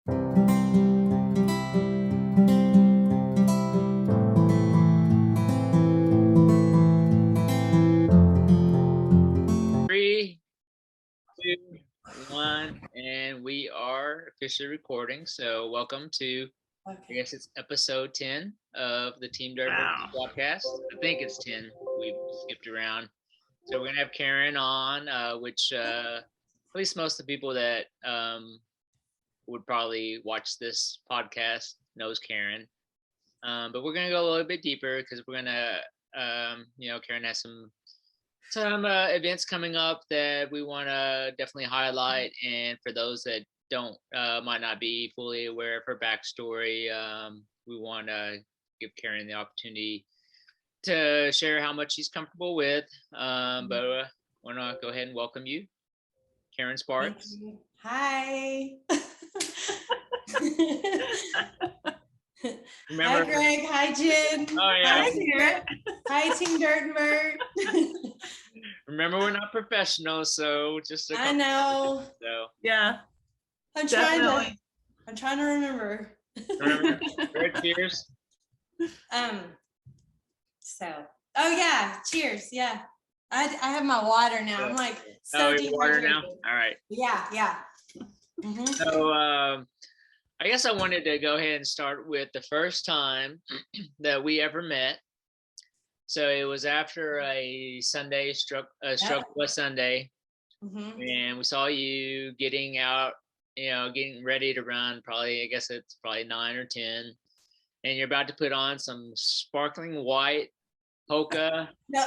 Three, two, one, and we are officially recording. So welcome to, I guess it's episode 10 of the Team Dirt SquadCast. I think it's 10. We've skipped around. So we're gonna have Karen on, which at least most of the people that would probably watch this podcast knows Karen. But we're gonna go a little bit deeper because we're gonna, Karen has some events coming up that we want to definitely highlight, and for those that don't might not be fully aware of her backstory, we want to give Karen the opportunity to share how much she's comfortable with. But I want to go ahead and welcome you, Karen Sparks. Hi. Remember, hi Greg, hi Jen. Oh, yeah. Hi Sarah. Hi Team Dirt and Bird. Remember, we're not professionals, so just I know. So yeah, I'm trying to remember. Remember, cheers. Oh yeah, cheers. Yeah, I have my water now. I'm like so dehydrated. Water now. All right. Yeah. Mm-hmm. So I guess I wanted to go ahead and start with the first time that we ever met. So it was after a Sunday Struggle Bus Sunday, and we saw you getting out, getting ready to run. Probably, I guess it's probably 9 or 10, and you're about to put on some sparkling white Hoka. No,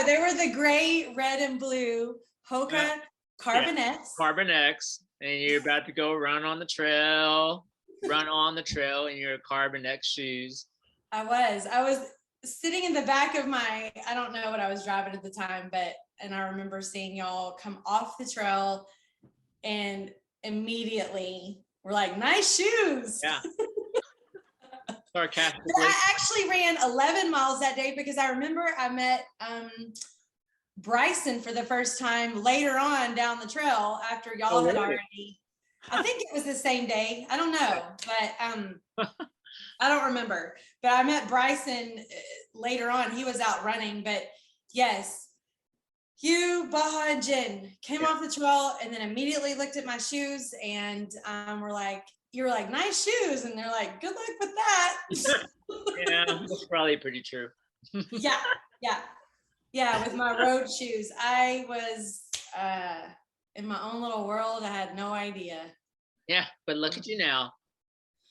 they were the gray, red, and blue Hoka Carbon X. Carbon X, and you're about to go run on the trail in your Carbon X shoes. I was sitting in the back of I don't know what I was driving at the time, and I remember seeing y'all come off the trail and immediately we're like, nice shoes. Yeah. Sarcastically. I actually ran 11 miles that day because I remember I met Bryson for the first time later on down the trail after y'all had already, I think it was the same day. I don't know, but I don't remember. But I met Bryson later on. He was out running, but yes, you, Baja, and Jen came off the trail and then immediately looked at my shoes and you were like, nice shoes. And they're like, good luck with that. Yeah, that's probably pretty true. Yeah, with my road shoes. I was in my own little world. I had no idea. Yeah, but look at you now.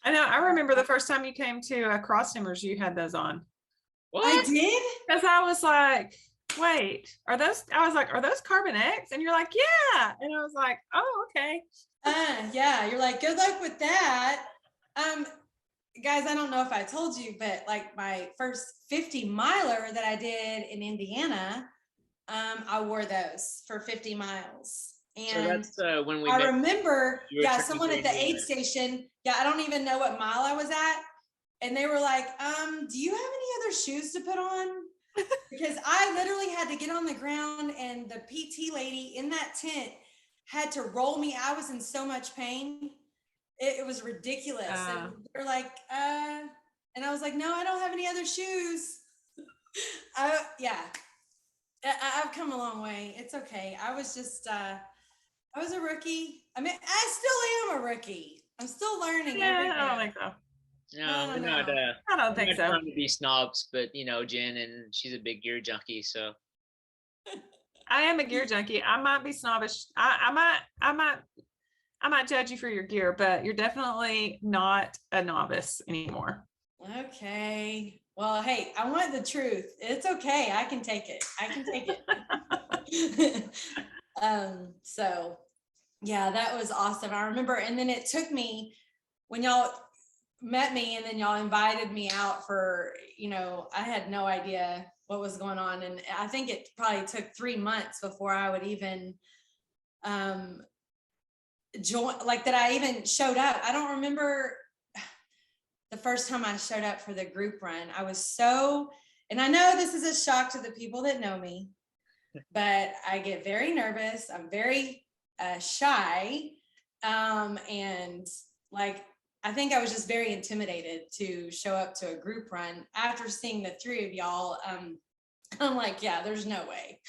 I know. I remember the first time you came to Cross Timbers, you had those on. What? I did? Because I was like, wait, are those Carbon X? And you're like, yeah. And I was like, oh, okay. Yeah, you're like, good luck with that. Guys, I don't know if I told you, but like my first 50 miler that I did in Indiana, I wore those for 50 miles. And so that's when I remember, someone at the aid station, I don't even know what mile I was at. And they were like, do you have any other shoes to put on? Because I literally had to get on the ground and the PT lady in that tent had to roll me. I was in so much pain. It was ridiculous. And they're like, and I was like, no, I don't have any other shoes. I've come a long way. It's okay. I was just, I was a rookie. I mean, I still am a rookie. I'm still learning. Yeah, I don't think so. No, we're not. I don't think so. Trying to be snobs, but Jen, and she's a big gear junkie, so. I am a gear junkie. I might be snobbish. I might judge you for your gear, but you're definitely not a novice anymore. Okay. Well, hey, I want the truth. It's okay. I can take it. So yeah, that was awesome. I remember, and then it took me when y'all met me and then y'all invited me out for, I had no idea what was going on. And I think it probably took 3 months before I would even join, like that I even showed up. I don't remember the first time I showed up for the group run. I was so, and I know this is a shock to the people that know me, but I get very nervous. I'm very shy. And like, I think I was just very intimidated to show up to a group run after seeing the three of y'all. I'm like, yeah, there's no way.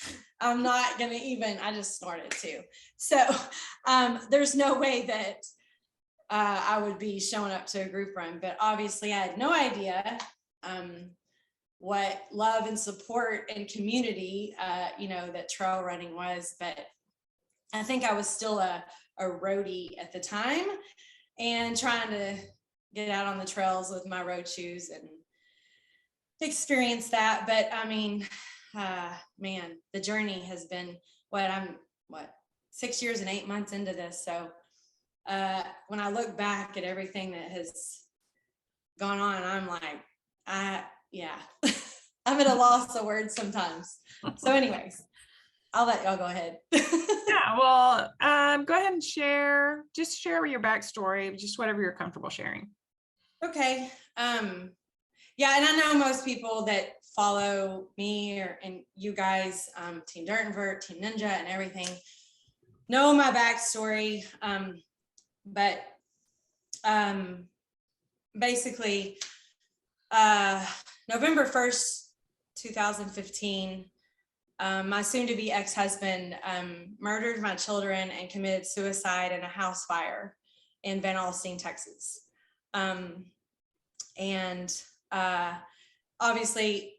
I'm not gonna even, I just snorted too. So there's no way that I would be showing up to a group run, but obviously I had no idea what love and support and community, that trail running was. But I think I was still a roadie at the time and trying to get out on the trails with my road shoes and experience that. But I mean, man, the journey has been I'm 6 years and 8 months into this. So when I look back at everything that has gone on, I'm like, I'm at a loss of words sometimes. So anyways, I'll let y'all go ahead. Yeah, well, go ahead and share your backstory, just whatever you're comfortable sharing. Okay. Yeah, and I know most people that follow me and you guys, Team Dirt and Vert, Team Ninja and everything, know my backstory. But basically, November 1st, 2015, my soon-to-be ex-husband murdered my children and committed suicide in a house fire in Van Alstyne, Texas. And obviously,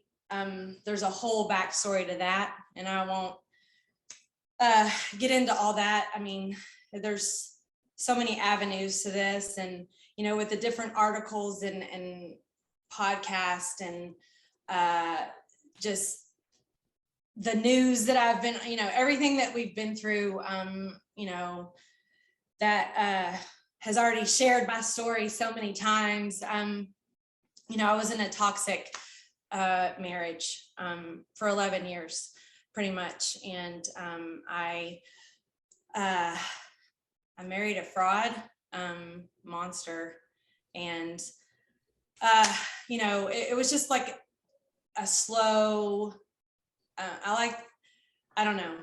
there's a whole backstory to that, and I won't get into all that. I mean, there's so many avenues to this, and with the different articles and podcasts and just the news that I've been, everything that we've been through, that has already shared my story so many times. I was in a toxic marriage for 11 years, pretty much. And I married a fraud monster. And, it was just like a slow, I don't know.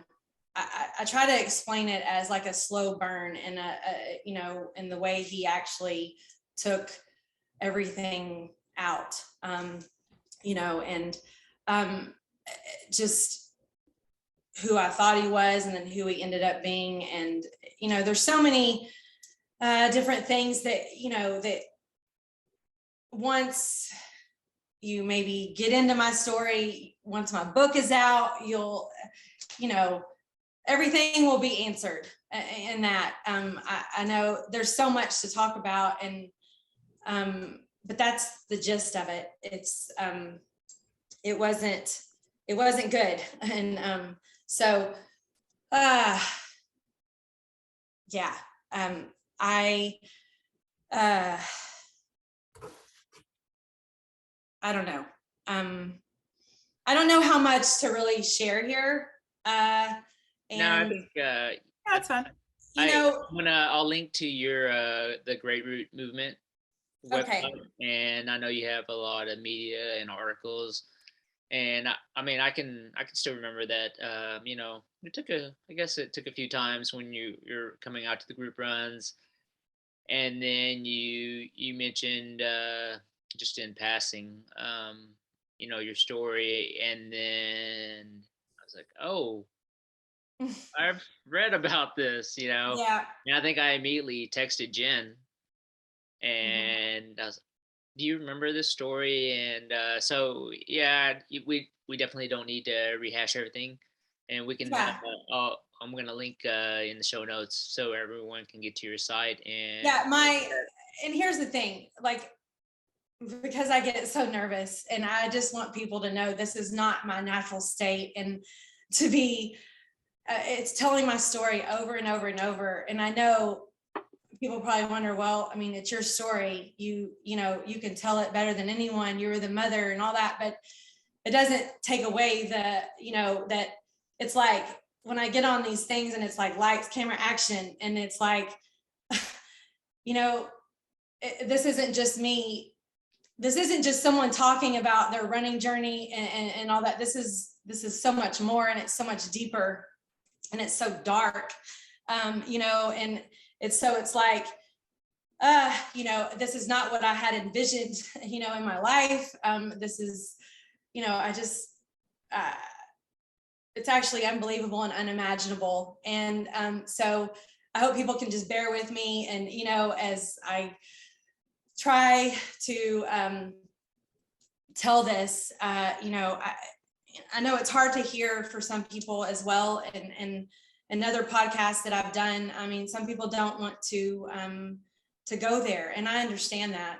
I try to explain it as like a slow burn and in the way he actually took everything out, and just who I thought he was and then who he ended up being. And, there's so many different things that, that once you maybe get into my story, once my book is out, you'll, everything will be answered in that. I know there's so much to talk about, and but that's the gist of it. It's it wasn't good. And so yeah, I don't know. I don't know how much to really share here. And no, I think that's fine. I'll link to your the Great Root Movement website, okay. And I know you have a lot of media and articles, and I mean I can still remember that. It took a few times when you're coming out to the group runs, and then you mentioned just in passing, your story, and then I was like, oh. I've read about this, Yeah. And I think I immediately texted Jen, and I was, do you remember this story? And so, yeah, we definitely don't need to rehash everything, and we can. Yeah. I'm gonna link in the show notes so everyone can get to your site. And and here's the thing, like, because I get so nervous, and I just want people to know this is not my natural state, and to be. It's telling my story over and over and over. And I know people probably wonder, well, I mean, it's your story. You can tell it better than anyone. You're the mother and all that, but it doesn't take away that it's like when I get on these things and it's like lights, camera, action. And it's like, this isn't just me. This isn't just someone talking about their running journey and all that. This is so much more, and it's so much deeper. And it's so dark, and it's like, this is not what I had envisioned, in my life. This is, I just, it's actually unbelievable and unimaginable. And so I hope people can just bear with me. And, as I try to tell this, I know it's hard to hear for some people as well. And another podcast that I've done, I mean, some people don't want to go there. And I understand that.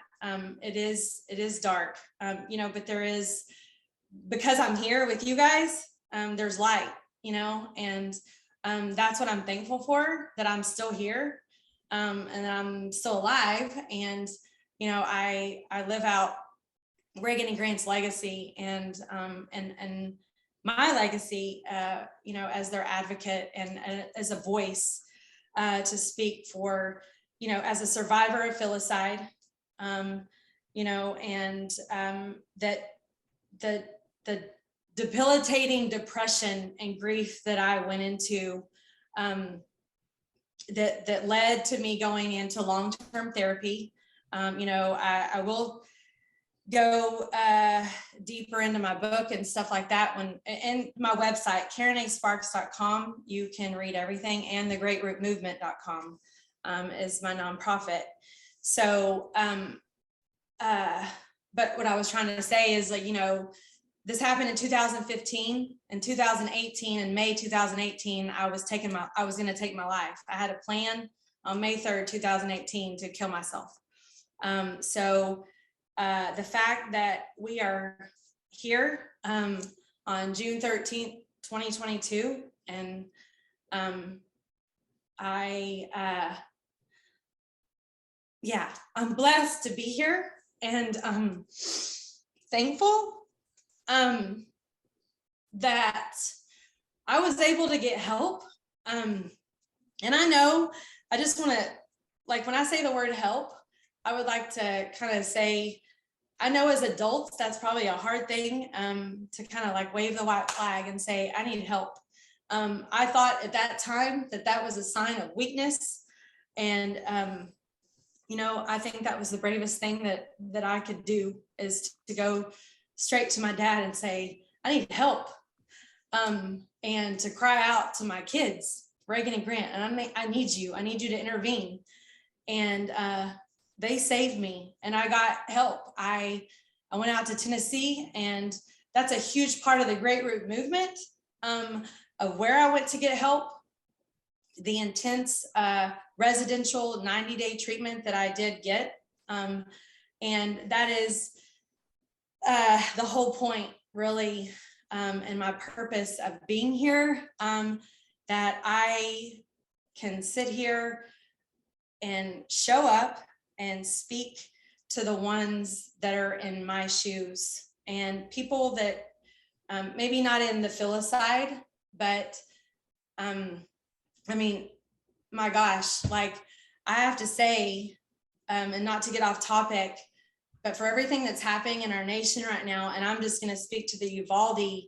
It is dark, but there is, because I'm here with you guys, there's light, and that's what I'm thankful for, that I'm still here, and that I'm still alive. And, I live out Reagan and Grant's legacy and my legacy, as their advocate and as a voice to speak for, as a survivor of filicide, and that the debilitating depression and grief that I went into, that led to me going into long-term therapy. I will go deeper into my book and stuff like that and my website, KarenASparks.com. You can read everything, and thegreatrootmovement.com is my nonprofit. So, but what I was trying to say is, like, this happened in 2015. In 2018, in May 2018, I was going to take my life. I had a plan on May 3rd, 2018 to kill myself. So the fact that we are here on June 13th, 2022, and I'm blessed to be here, and thankful that I was able to get help. And I know, I just want to, like, when I say the word help, I would like to kind of say, I know as adults, that's probably a hard thing to kind of like wave the white flag and say, I need help. I thought at that time that was a sign of weakness. And, I think that was the bravest thing that I could do, is to go straight to my dad and say, I need help. And to cry out to my kids, Reagan and Grant, and I need you to intervene. And they saved me, and I got help. I went out to Tennessee, and that's a huge part of the Great Root movement, of where I went to get help. The intense residential 90-day treatment that I did get. And that is the whole point, really, and my purpose of being here, that I can sit here and show up and speak to the ones that are in my shoes, and people that maybe not in the filicide, but I mean, my gosh, like, I have to say, and not to get off topic, but for everything that's happening in our nation right now, and I'm just going to speak to the Uvalde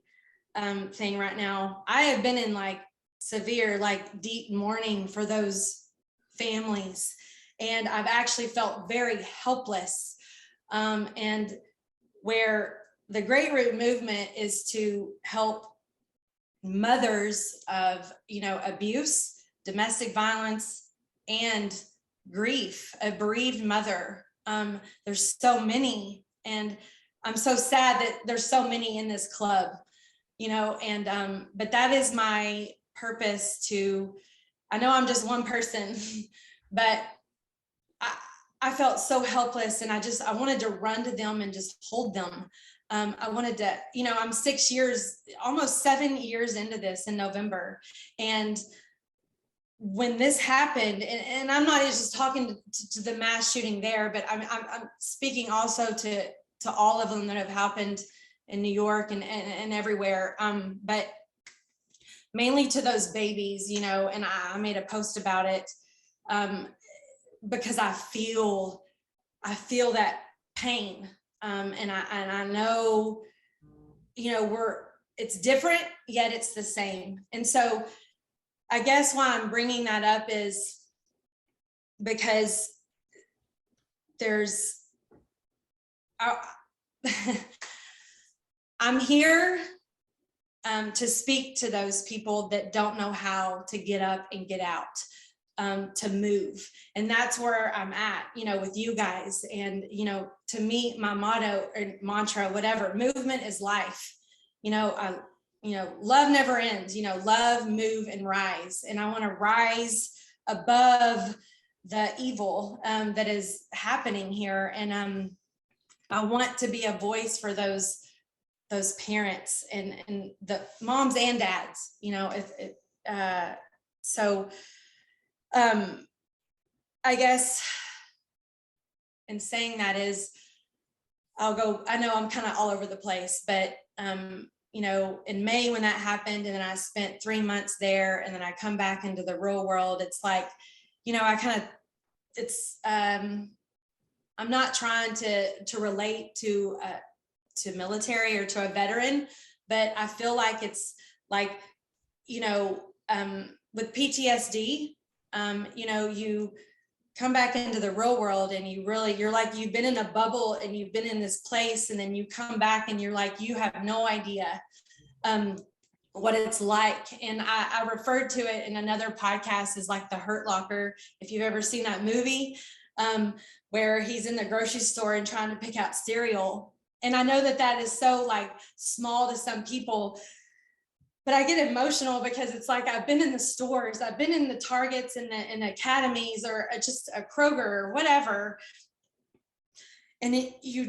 thing right now. I have been in like severe, like deep mourning for those families, and I've actually felt very helpless. And where the Great Root movement is to help mothers of, abuse, domestic violence, and grief, a bereaved mother. There's so many, and I'm so sad that there's so many in this club, and but that is my purpose. I know I'm just one person, but I felt so helpless, and I wanted to run to them and just hold them. I wanted to, I'm 6 years, almost 7 years into this in November. And when this happened, and I'm not just talking to the mass shooting there, but I'm speaking also to all of them that have happened in New York and everywhere. But mainly to those babies, and I made a post about it because I feel that pain. And I know, it's different, yet it's the same. And so I guess why I'm bringing that up is because I'm here to speak to those people that don't know how to get up and get out, to move. And that's where I'm at, with you guys. And, to me, my motto or mantra, whatever, movement is life. Love never ends, love, move, and rise. And I want to rise above the evil that is happening here. And I want to be a voice for those parents and the moms and dads, so I guess in saying that is, I know I'm kind of all over the place, but in May when that happened, and then I spent 3 months there, and then I come back into the real world, it's like, I'm not trying to relate to military or to a veteran, but I feel like it's like, with PTSD, you come back into the real world and you're like, you've been in a bubble and you've been in this place, and then you come back and you're like, you have no idea what it's like. And I referred to it in another podcast as like the Hurt Locker. If you've ever seen that movie, where he's in the grocery store and trying to pick out cereal. And I know that is so like small to some people, but I get emotional because it's like, I've been in the stores, I've been in the Targets and the academies, or just a Kroger or whatever. And you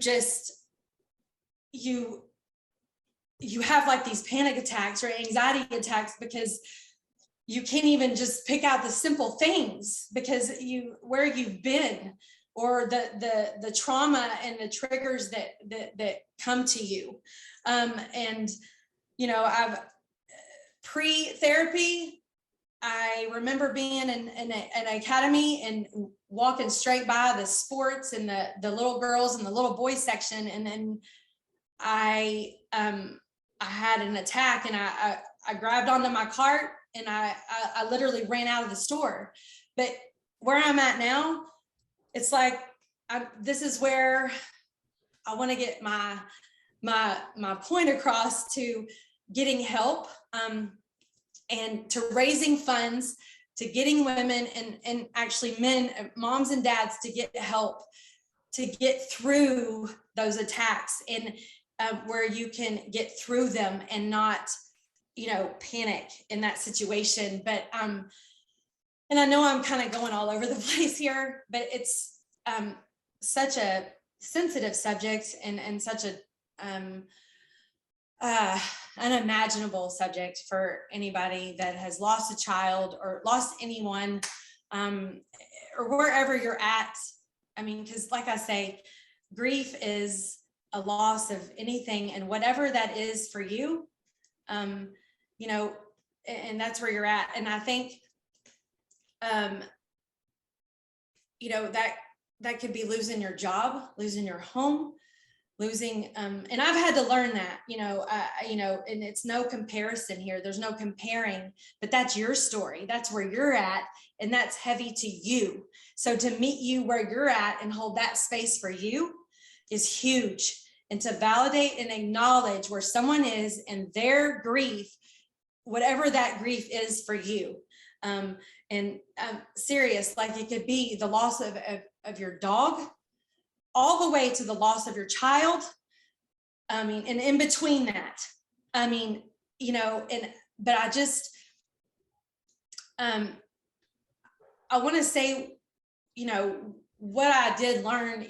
have like these panic attacks or anxiety attacks because you can't even just pick out the simple things because where you've been, or the trauma and the triggers that come to you. And I've pre-therapy, I remember being in an academy and walking straight by the sports and the little girls and the little boys section. And then I had an attack, and I grabbed onto my cart and I literally ran out of the store. But where I'm at now, it's like, this is where I want to get my point across, to getting help, and to raising funds, to getting women and actually men, moms and dads, to get help, to get through those attacks, and where you can get through them and not, panic in that situation. But and I know I'm kind of going all over the place here, but it's such a sensitive subject and such a unimaginable subject for anybody that has lost a child or lost anyone, or wherever you're at. I mean, because like I say, grief is a loss of anything, and whatever that is for you, and that's where you're at. And I think, that could be losing your job, losing your home, losing, and I've had to learn that, and it's no comparison here. There's no comparing, but that's your story. That's where you're at, and that's heavy to you. So to meet you where you're at and hold that space for you is huge. And to validate and acknowledge where someone is in their grief, whatever that grief is for you. And serious, like it could be the loss of your dog, all the way to the loss of your child. I mean, and in between that, I mean, but I just, I want to say, what I did learn,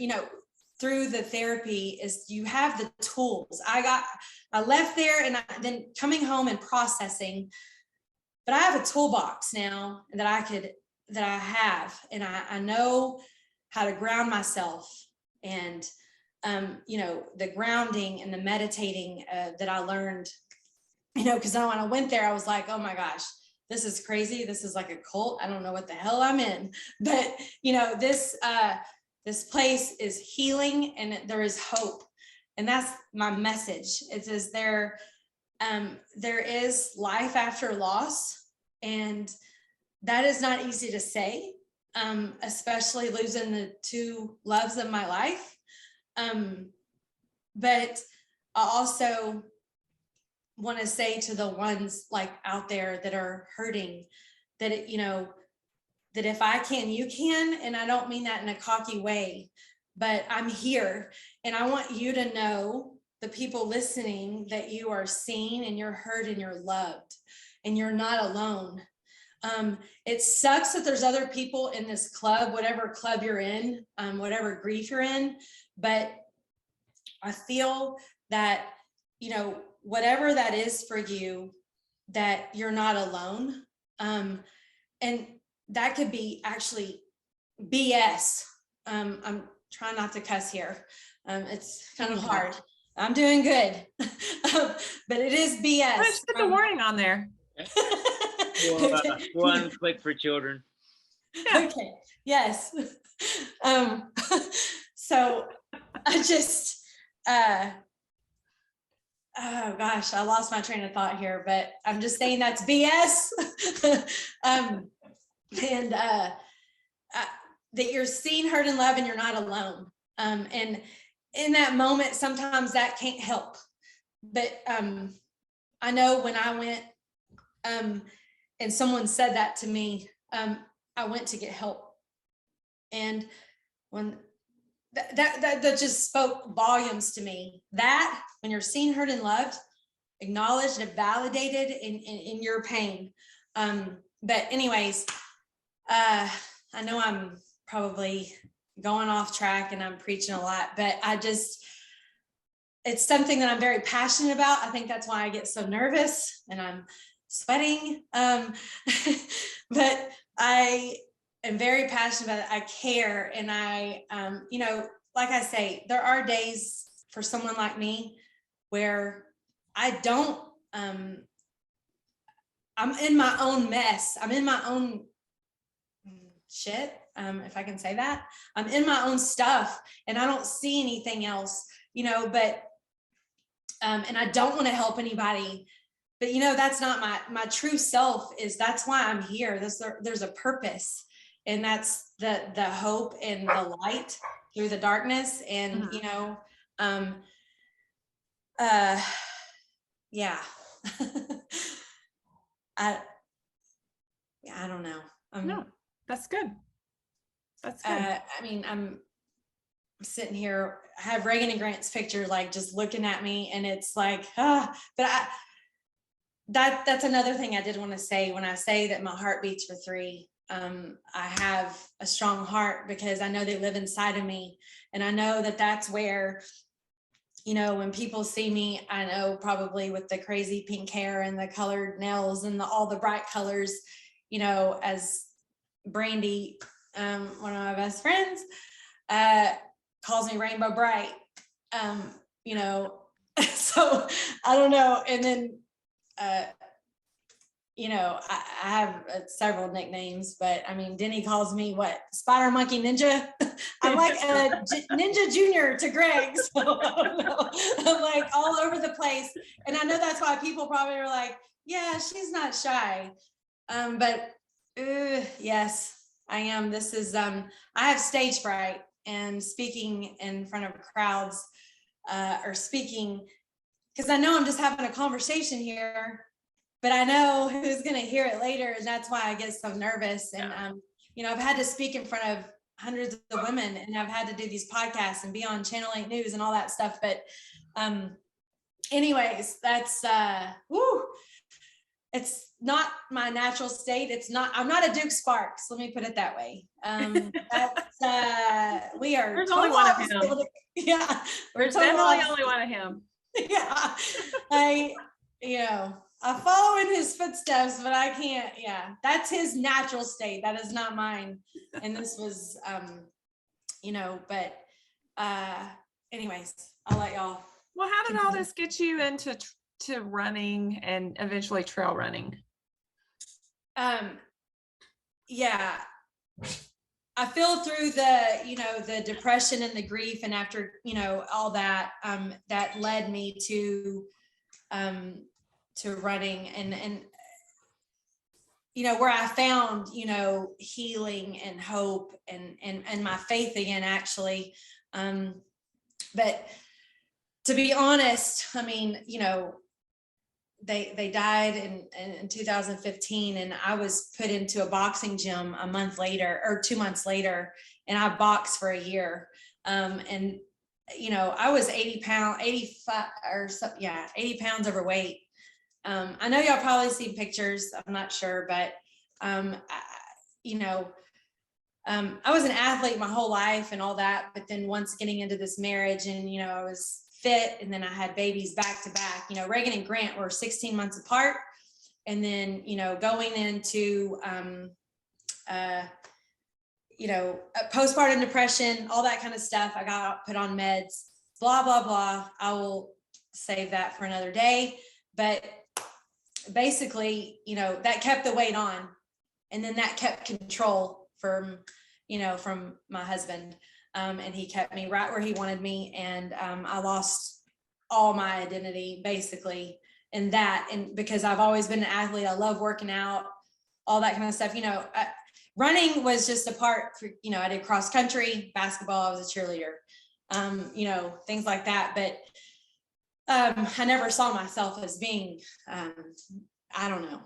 through the therapy is you have the tools. I left there, and then coming home and processing, but I have a toolbox now that I have, and I know how to ground myself, and the grounding and the meditating that I learned, because when I went there, I was like, oh my gosh, this is crazy. This is like a cult. I don't know what the hell I'm in, but this place is healing, and there is hope, and that's my message. It says there is life after loss, and that is not easy to say. especially losing the two loves of my life. But I also want to say to the ones like out there that are hurting, that it, that if I can, you can. And I don't mean that in a cocky way, but I'm here. And I want you to know, the people listening, that you are seen and you're heard and you're loved and you're not alone. It sucks that there's other people in this club, whatever club you're in, whatever grief you're in, but I feel that, whatever that is for you, that you're not alone. And that could be actually BS. I'm trying not to cuss here. It's kind of hard. I'm doing good, but it is BS. Let's put the warning on there. One click for children. Yeah. Okay. Yes. So I just, oh gosh, I lost my train of thought here, but I'm just saying that's BS. That you're seen, heard, and loved, and you're not alone. And in that moment, sometimes that can't help. But I know when I went and someone said that to me, I went to get help. And when that just spoke volumes to me, that when you're seen, heard, and loved, acknowledged and validated in your pain. But anyways, I know I'm probably going off track and I'm preaching a lot, but it's something that I'm very passionate about. I think that's why I get so nervous and I'm sweating. But I am very passionate about it. I care. And I, like I say, there are days for someone like me where I don't, I'm in my own mess. I'm in my own shit, if I can say that. I'm in my own stuff and I don't see anything else, but, and I don't want to help anybody, but that's not my true self. That's why I'm here. There's a purpose, and that's the hope and the light through the darkness. And, yeah. I don't know. No, that's good. That's good. I mean, I'm sitting here, I have Reagan and Grant's picture, like just looking at me, and it's like, but that's another thing I did want to say. When I say that my heart beats for three, I have a strong heart because I know they live inside of me. And I know that that's where, when people see me, I know probably with the crazy pink hair and the colored nails and all the bright colors, as Brandy, one of my best friends, calls me Rainbow Bright, so I don't know. And then, I have several nicknames, but I mean, Denny calls me Spider Monkey Ninja. I'm like a Ninja Junior to Greg. So I don't know. I'm like all over the place. And I know that's why people probably are like, yeah, she's not shy. But yes, I am. This is, I have stage fright, and speaking in front of crowds, or speaking, because I know I'm just having a conversation here, but I know who's going to hear it later. And that's why I get so nervous. And, I've had to speak in front of hundreds of women, and I've had to do these podcasts and be on Channel 8 News and all that stuff. But anyways, that's, it's not my natural state. I'm not a Duke Sparks. Let me put it that way. We are. There's only one of him. Yeah. There's definitely only one of him. Yeah. I follow in his footsteps, but I can't. Yeah. That's his natural state. That is not mine. And this was, but anyways, I'll let y'all. Well, how did all this get you into to running and eventually trail running? Yeah, I feel through the depression and the grief, and after all that, that led me to running, and where I found, healing and hope and my faith again, actually. But to be honest, I mean, they died in 2015, and I was put into a boxing gym a month later or 2 months later, and I boxed for a year. And I was 85 or so, 80 pounds overweight. I know y'all probably seen pictures, I'm not sure, but I was an athlete my whole life and all that, but then once getting into this marriage and, I was fit, and then I had babies back to back. Reagan and Grant were 16 months apart. And then, going into, postpartum depression, all that kind of stuff. I got put on meds, blah, blah, blah. I will save that for another day. But basically, that kept the weight on. And then that kept control from my husband. And he kept me right where he wanted me. And I lost all my identity basically in that. And because I've always been an athlete, I love working out, all that kind of stuff. Running was just a part for, I did cross country, basketball, I was a cheerleader, things like that. But I never saw myself as being, I don't know.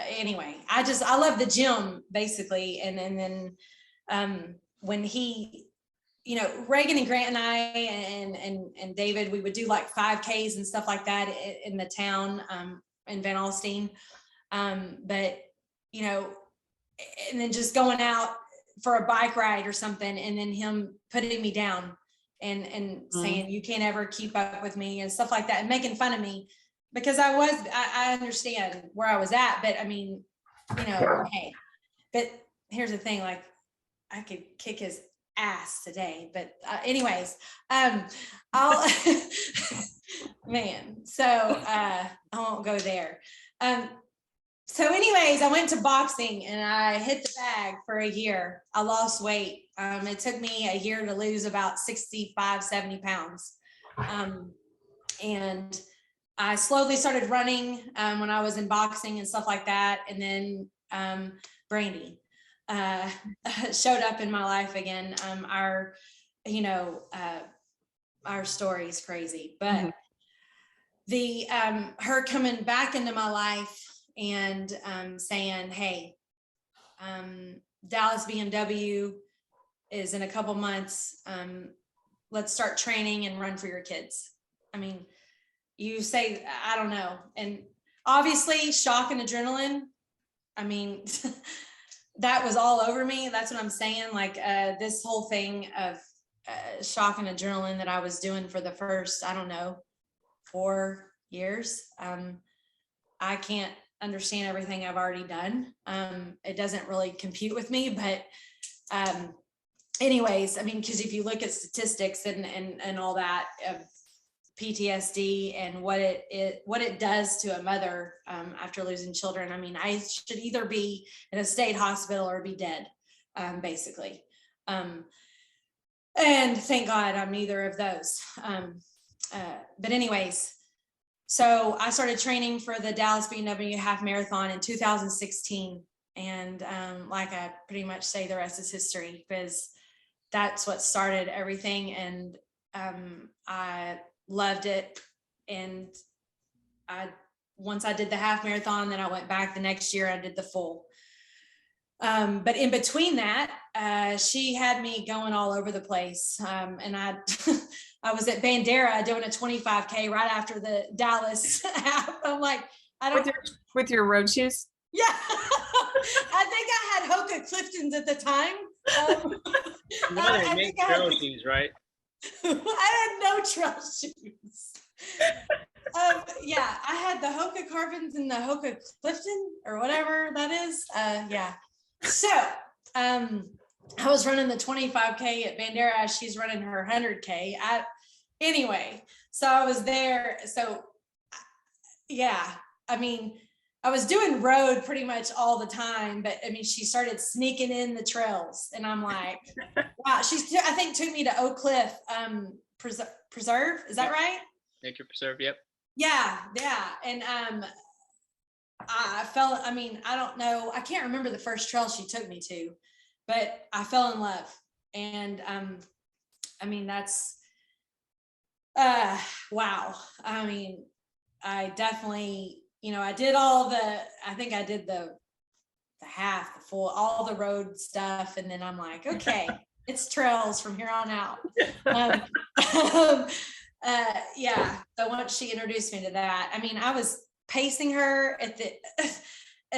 Anyway, I love the gym basically. And then when he, Reagan and Grant and I and David, we would do like 5Ks and stuff like that in the town in Van Alstyne. But, and then just going out for a bike ride or something, and then him putting me down and saying, you can't ever keep up with me and stuff like that, and making fun of me because I understand where I was at, but I mean, hey, but here's the thing, like I could kick his ass today, but anyways, I'll man, so I won't go there. So anyways, I went to boxing and I hit the bag for a year. I lost weight. It took me a year to lose about 65, 70 pounds. And I slowly started running when I was in boxing and stuff like that. And then Brandy showed up in my life again. Our story is crazy, but her coming back into my life and saying, hey, Dallas BMW is in a couple months. Let's start training and run for your kids. I mean, you say, I don't know. And obviously shock and adrenaline. I mean, that was all over me. That's what I'm saying. Like this whole thing of shock and adrenaline that I was doing for the first, 4 years. I can't understand everything I've already done. It doesn't really compute with me, but anyways, I mean, because if you look at statistics and all that of PTSD and what it does to a mother after losing children, I mean, I should either be in a state hospital or be dead, basically. And thank God I'm neither of those. But anyways, so I started training for the Dallas BMW half marathon in 2016. And like I pretty much say, the rest is history, because that's what started everything. And I loved it. And once I did the half marathon, then I went back the next year, I did the full. But in between that, she had me going all over the place. And I was at Bandera doing a 25K right after the Dallas half. I'm like, with your road shoes? Yeah. I think I had Hoka Cliftons at the time. They make trail shoes, right? I had no trail shoes. Yeah, I had the Hoka Carbons and the Hoka Clifton or whatever that is. Yeah. So I was running the 25K at Bandera. She's running her 100K. Anyway, so I was there. So yeah, I mean, I was doing road pretty much all the time, but I mean, she started sneaking in the trails, and I'm like, wow. I think took me to Oak Cliff Preserve. Is that right? Nature Preserve. Yep. Yeah. And I fell, I mean, I don't know. I can't remember the first trail she took me to, but I fell in love. And I mean, that's wow. I mean, I definitely, I did I think I did the half, the full, all the road stuff. And then I'm like, okay, it's trails from here on out. Yeah. So once she introduced me to that, I mean, I was pacing her at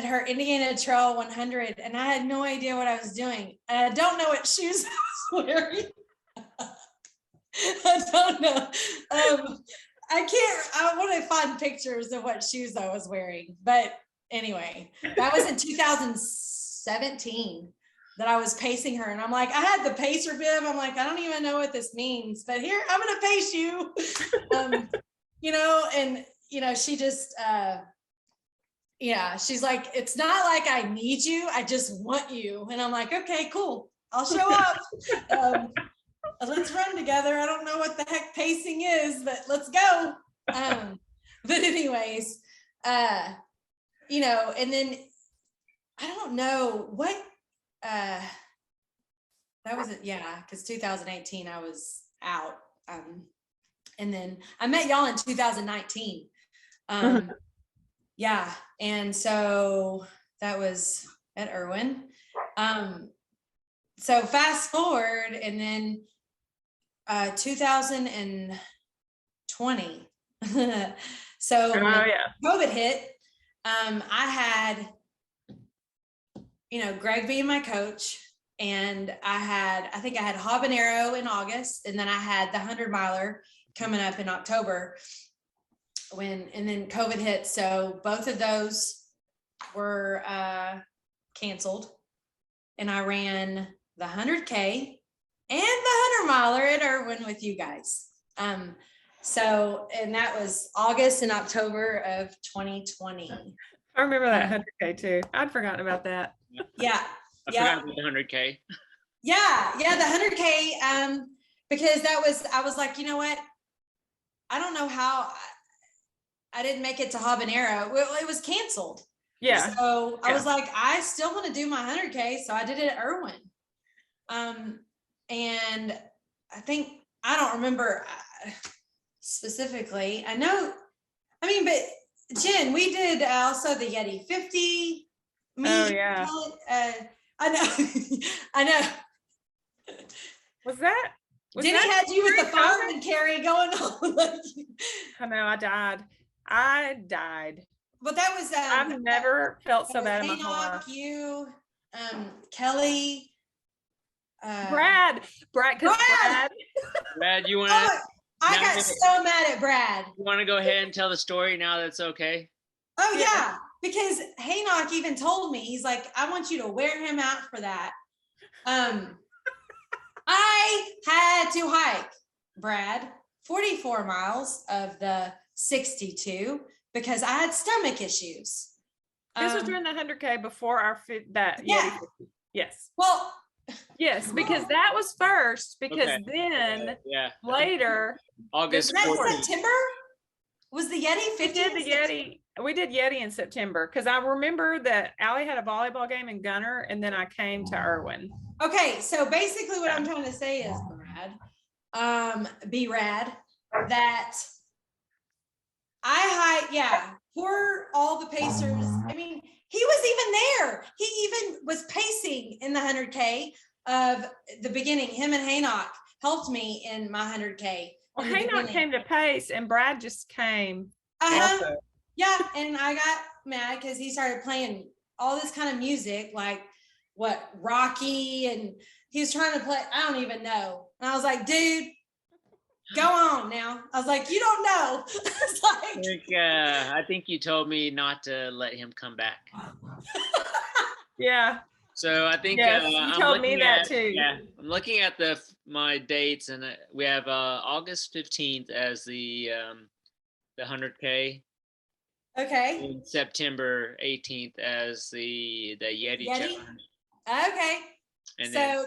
her Indiana Trail 100, and I had no idea what I was doing. And I don't know what shoes I was wearing. I don't know. I want to find pictures of what shoes I was wearing. But anyway, that was in 2017 that I was pacing her. And I'm like, I had the pacer bib. I'm like, I don't even know what this means, but here, I'm going to pace you. She just, she's like, it's not like I need you. I just want you. And I'm like, okay, cool. I'll show up. Let's run together. I don't know what the heck pacing is, but let's go. But anyways, and then I don't know what, that was it. Yeah. Cause 2018 I was out. And then I met y'all in 2019. Yeah. And so that was at Irwin. So fast forward, and then 2020. So COVID hit, I had, Greg being my coach, and I think I had Habanero in August, and then I had the 100-miler coming up in October and then COVID hit. So both of those were canceled, and I ran the 100K and the 100-miler at Irwin with you guys. And that was August and October of 2020. I remember that 100K too. I'd forgotten about that. Yeah. I forgot about the 100K. Yeah, the 100K. Because I was like, you know what? I don't know how I didn't make it to Habanero. Well, it was canceled. Yeah. So I was like, I still want to do my 100K. So I did it at Irwin. And I don't remember specifically. But Jen, we did also the Yeti 50. Yeah. I know. I know. Was that? Denny had you with the fireman carry going on. I know. I died. But that was. I've never felt so bad in my whole life. You, Kelly. Brad, you want to? I got so mad at Brad. You want to go ahead and tell the story now? That's okay. Oh yeah, because Haynock even told me, he's like, I want you to wear him out for that. I had to hike, Brad, 44 miles of the 62 because I had stomach issues. This was during the 100K before that. Yeah. Yes. Well. Yes, because that was first. Because then later, August. Was that September? Was the Yeti 50? We did Yeti in September because I remember that Allie had a volleyball game in Gunner, and then I came to Irwin. Okay, so basically what I'm trying to say is, Brad, B-Rad, that I hiked, for all the pacers. I mean, he was even there. He even was pacing in the 100K of the beginning. Him and Haynock helped me in my 100K. Well, Haynock came to pace, and Brad just came. Yeah, and I got mad because he started playing all this kind of music, like Rocky, and he was trying to play, I don't even know. And I was like, dude, go on now. I was like, you don't know. It's like, I think you told me not to let him come back. Yeah. So I think you told me that too. Yeah, I'm looking at my dates, and we have August 15th as the 100K. Okay. And September 18th as the Yeti challenge. Okay. And so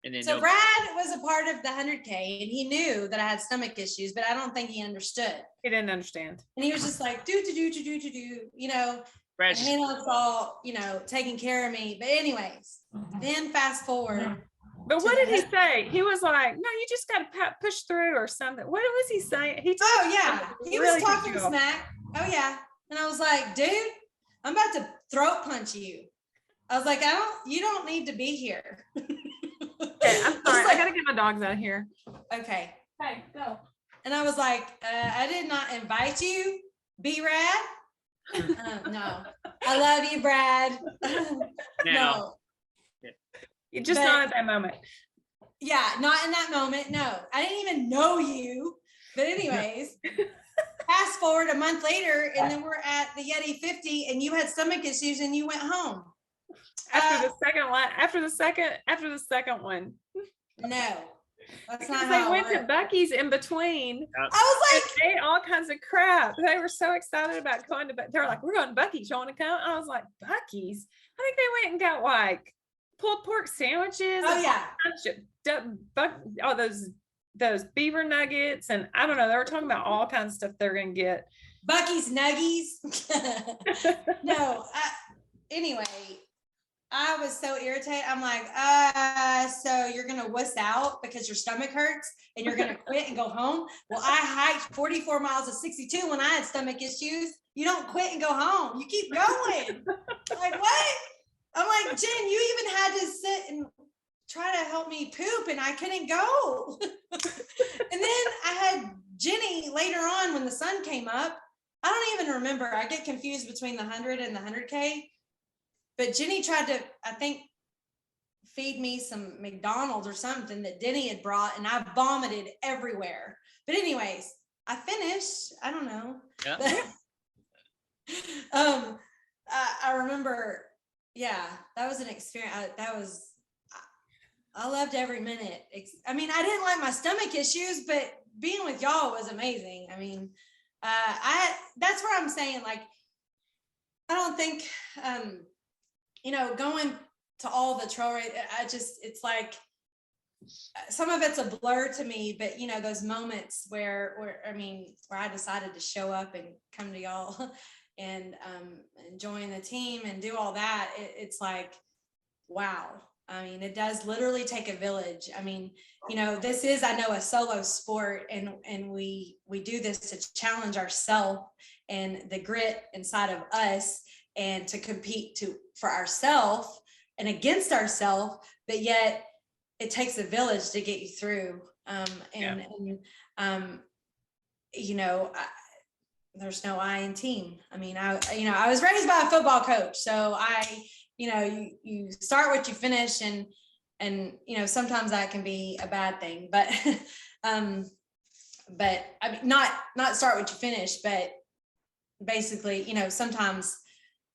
And then so Brad was a part of the 100K, and he knew that I had stomach issues, but I don't think he understood. He didn't understand. And he was just like, do, Brad's and it's all, taking care of me. But anyways, then fast forward. But what did he say? He was like, no, you just got to push through or something. What was he saying? He was talking smack. Oh yeah. And I was like, dude, I'm about to throat punch you. I was like, you don't need to be here. Okay, I'm sorry. I gotta get my dogs out of here. Okay. Hey, go. And I was like, I did not invite you, B-Rad. No. I love you, Brad. No. You just not at that moment. Yeah, not in that moment. No. I didn't even know you. But anyways, fast forward a month later, and then we're at the Yeti 50, and you had stomach issues and you went home. After the second one. No. That's because they went to Buc-ee's in between. I was like, they ate all kinds of crap. They were so excited about going to Buc-ee's. They're like, we're going to Buc-ee's. You want to come? I was like, Buc-ee's? I think they went and got like pulled pork sandwiches. Oh yeah. All those beaver nuggets, and I don't know. They were talking about all kinds of stuff they're gonna get. Buc-ee's nuggies. No. Anyway. I was so irritated. I'm like, so you're going to wuss out because your stomach hurts and you're going to quit and go home? Well, I hiked 44 miles of 62 when I had stomach issues. You don't quit and go home. You keep going. Like, what? I'm like, Jen, you even had to sit and try to help me poop and I couldn't go. And then I had Jenny later on when the sun came up. I don't even remember. I get confused between the 100 and the 100K. But Jenny tried to, I think, feed me some McDonald's or something that Denny had brought, and I vomited everywhere. But anyways, I finished. I don't know. Yeah. I remember, yeah, that was an experience. I loved every minute. I mean, I didn't like my stomach issues, but being with y'all was amazing. I mean, that's where I'm saying, like, I don't think, going to all the trail race, it's like, some of it's a blur to me, but those moments where I decided to show up and come to y'all and join the team and do all that. It's like, wow. I mean, it does literally take a village. I mean, this is, I know, a solo sport, and we do this to challenge ourselves and the grit inside of us, and to compete for ourselves and against ourselves, but yet it takes a village to get you through. There's no I in team. I mean, I was raised by a football coach, so you start what you finish, and sometimes that can be a bad thing, but I mean, not start what you finish, but basically, sometimes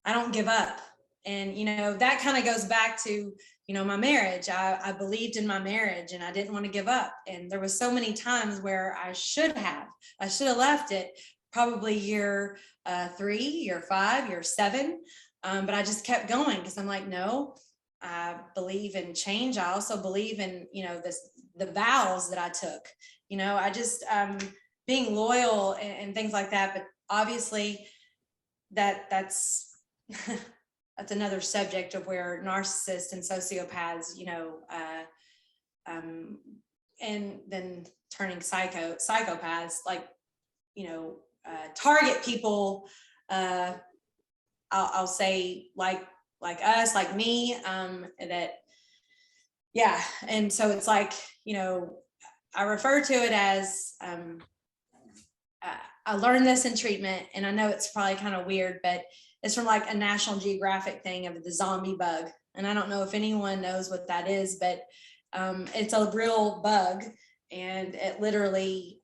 I don't give up. And, that kind of goes back to, my marriage. I believed in my marriage and I didn't want to give up. And there was so many times where I should have left it probably year 3, year 5, year 7. But I just kept going because I'm like, no, I believe in change. I also believe in, the vows that I took, I just being loyal and things like that. But obviously that's that's another subject of where narcissists and sociopaths, and then turning psychopaths, like, target people, I'll say like us, like me, that, yeah. And so it's like, I refer to it as, I learned this in treatment, and I know it's probably kind of weird, but it's from like a National Geographic thing of the zombie bug. And I don't know if anyone knows what that is, but it's a real bug, and it literally,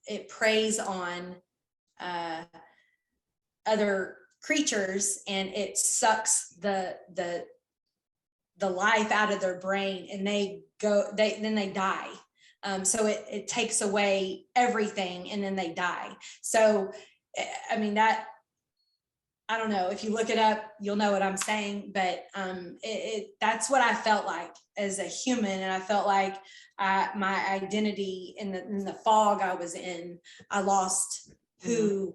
it preys on other creatures, and it sucks the life out of their brain, and then they die. So it takes away everything, and then they die. So, I mean, I don't know, if you look it up, you'll know what I'm saying, but that's what I felt like as a human. And I felt like my identity in the fog I was in, I lost who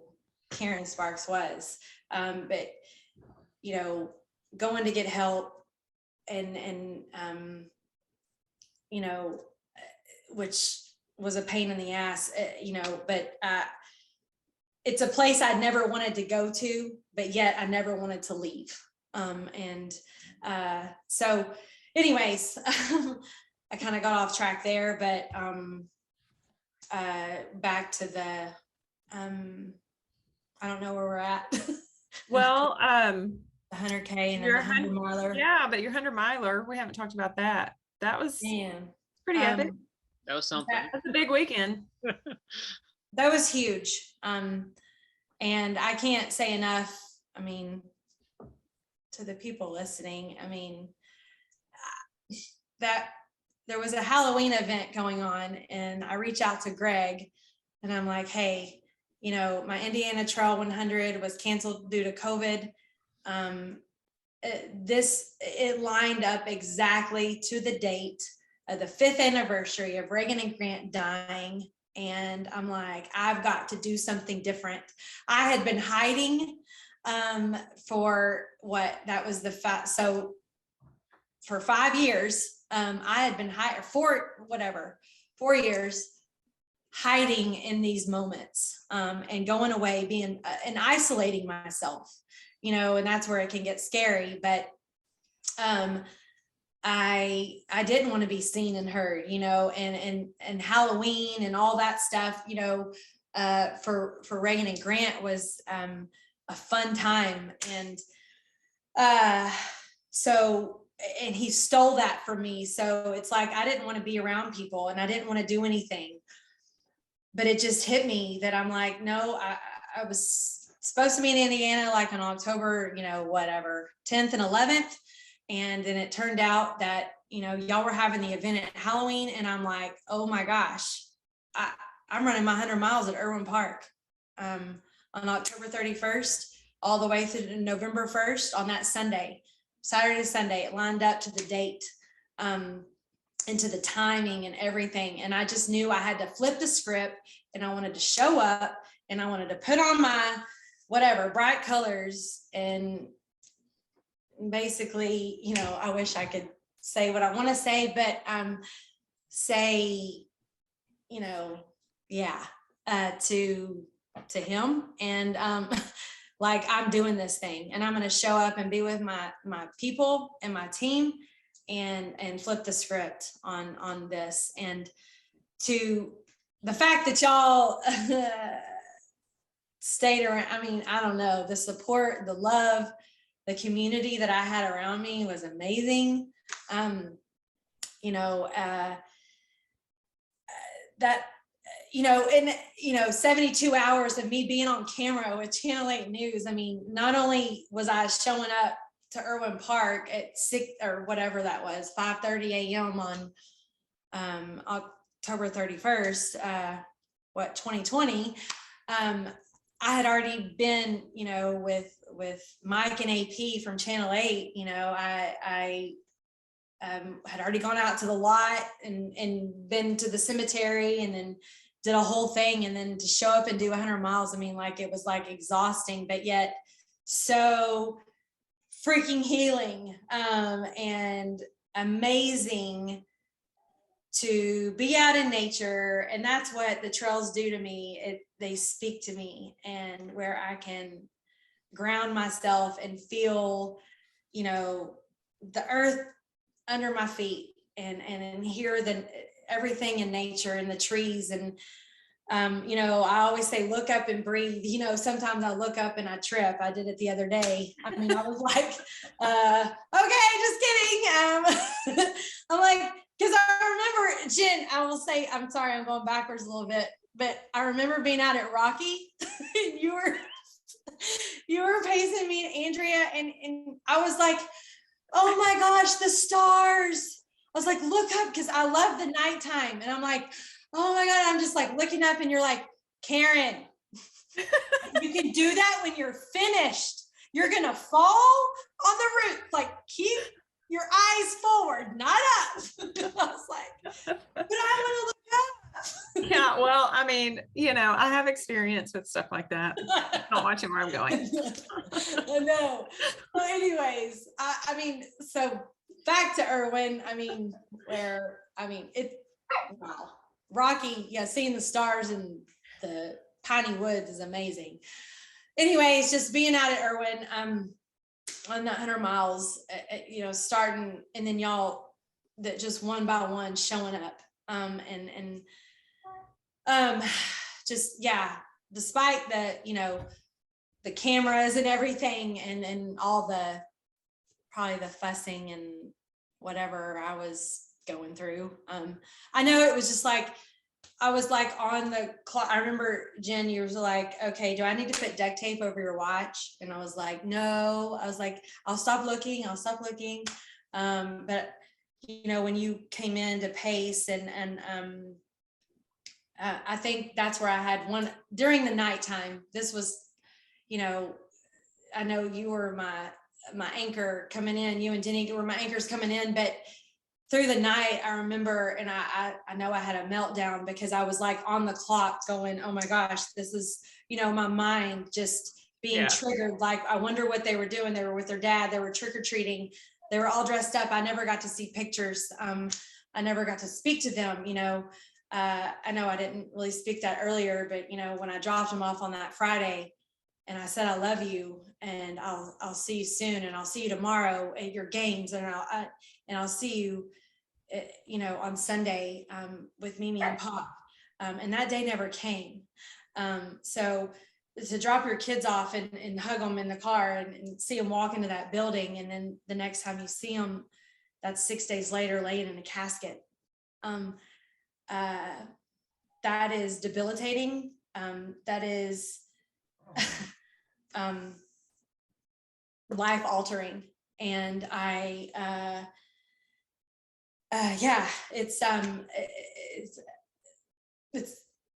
Karen Sparks was. But, you know, going to get help and you know, which was a pain in the ass, you know, but it's a place I never wanted to go to, but yet I never wanted to leave. So anyways, I kind of got off track there, but back to the, I don't know where we're at. Well, the 100K and then the 100 miler. Yeah, but your 100 miler, we haven't talked about that. That was pretty epic. That was something. That's a big weekend. That was huge. And I can't say enough, I mean, to the people listening, I mean, that there was a Halloween event going on, and I reached out to Greg and I'm like, hey, you know, my Indiana Trail 100 was canceled due to COVID. It lined up exactly to the date of the 5th anniversary of Reagan and Grant dying. And I'm like, I've got to do something different. I had been hiding for for 5 years. I had been hiding 4 years hiding in these moments and going away, being and isolating myself, you know, and that's where it can get scary. But I didn't want to be seen and heard, you know, and Halloween and all that stuff, you know, for Reagan and Grant was a fun time. And and he stole that from me. So it's like, I didn't want to be around people and I didn't want to do anything, but it just hit me that I'm like, no, I was supposed to be in Indiana, like on October, you know, whatever, 10th and 11th. And then it turned out that, you know, y'all were having the event at Halloween. And I'm like, oh my gosh, I'm running my 100 miles at Irwin Park on October 31st, all the way through November 1st on that Sunday, Saturday to Sunday. It lined up to the date and to the timing and everything. And I just knew I had to flip the script, and I wanted to show up, and I wanted to put on my whatever bright colors. And basically, you know, I wish I could say what I want to say, but say, you know, yeah, to him. And like, I'm doing this thing, and I'm going to show up and be with my people and my team and flip the script on this. And to the fact that y'all stayed around, I mean, I don't know, the support, the love, the community that I had around me was amazing. You know, that, you know, in, you know, 72 hours of me being on camera with Channel 8 News. I mean, not only was I showing up to Irwin Park at 6 or whatever that was, 5:30 a.m. on October 31st, 2020. I had already been, you know, with Mike and AP from Channel 8, you know, I had already gone out to the lot and been to the cemetery and then did a whole thing. And then to show up and do 100 miles, I mean, like, it was like exhausting, but yet so freaking healing and amazing to be out in nature. And that's what the trails do to me. They speak to me, and where I can ground myself and feel, you know, the earth under my feet and hear everything in nature and the trees. And you know, I always say, look up and breathe. You know, sometimes I look up and I trip. I did it the other day. I mean, I was like, okay, just kidding. I'm like, because I remember, Jen, I will say, I'm sorry, I'm going backwards a little bit, but I remember being out at Rocky and you were pacing me and Andrea, and I was like, oh my gosh, the stars. I was like, look up, because I love the nighttime. And I'm like, oh my God, I'm just like looking up, and you're like, Karen, you can do that when you're finished. you're going to fall on the roof. Like, keep your eyes forward, not up. I was like, but I want to look up. Yeah, well, I mean, I have experience with stuff like that. Not watching where I'm going. I know. Well, anyways, I mean, so back to Irwin. I mean, wow. Rocky, yeah, seeing the stars in the piney woods is amazing. Anyways, just being out at Irwin, on that 100 miles, starting, and then y'all that just one by one showing up, just, yeah, despite the cameras and everything, and all probably the fussing and whatever I was going through. I know it was just like, I was like on the clock. I remember, Jen, you was like, okay, do I need to put duct tape over your watch? And I was like, no. I was like, I'll stop looking. But when you came in to pace, and I think that's where I had one during the nighttime. This was, I know you were my anchor coming in. You and Denny were my anchors coming in, but through the night, I remember, and I know I had a meltdown because I was like on the clock going, oh my gosh, this is, my mind just being triggered. Like, I wonder what they were doing. They were with their dad. They were trick-or-treating. They were all dressed up. I never got to see pictures. I never got to speak to them. I know I didn't really speak that earlier, but when I dropped them off on that Friday, and I said, I love you, and I'll see you soon, and I'll see you tomorrow at your games, and I'll see you, on Sunday, with Mimi and Pop. And that day never came. So to drop your kids off and hug them in the car and see them walk into that building, and then the next time you see them, that's 6 days later, laying in a casket. That is debilitating. That is life altering. And it's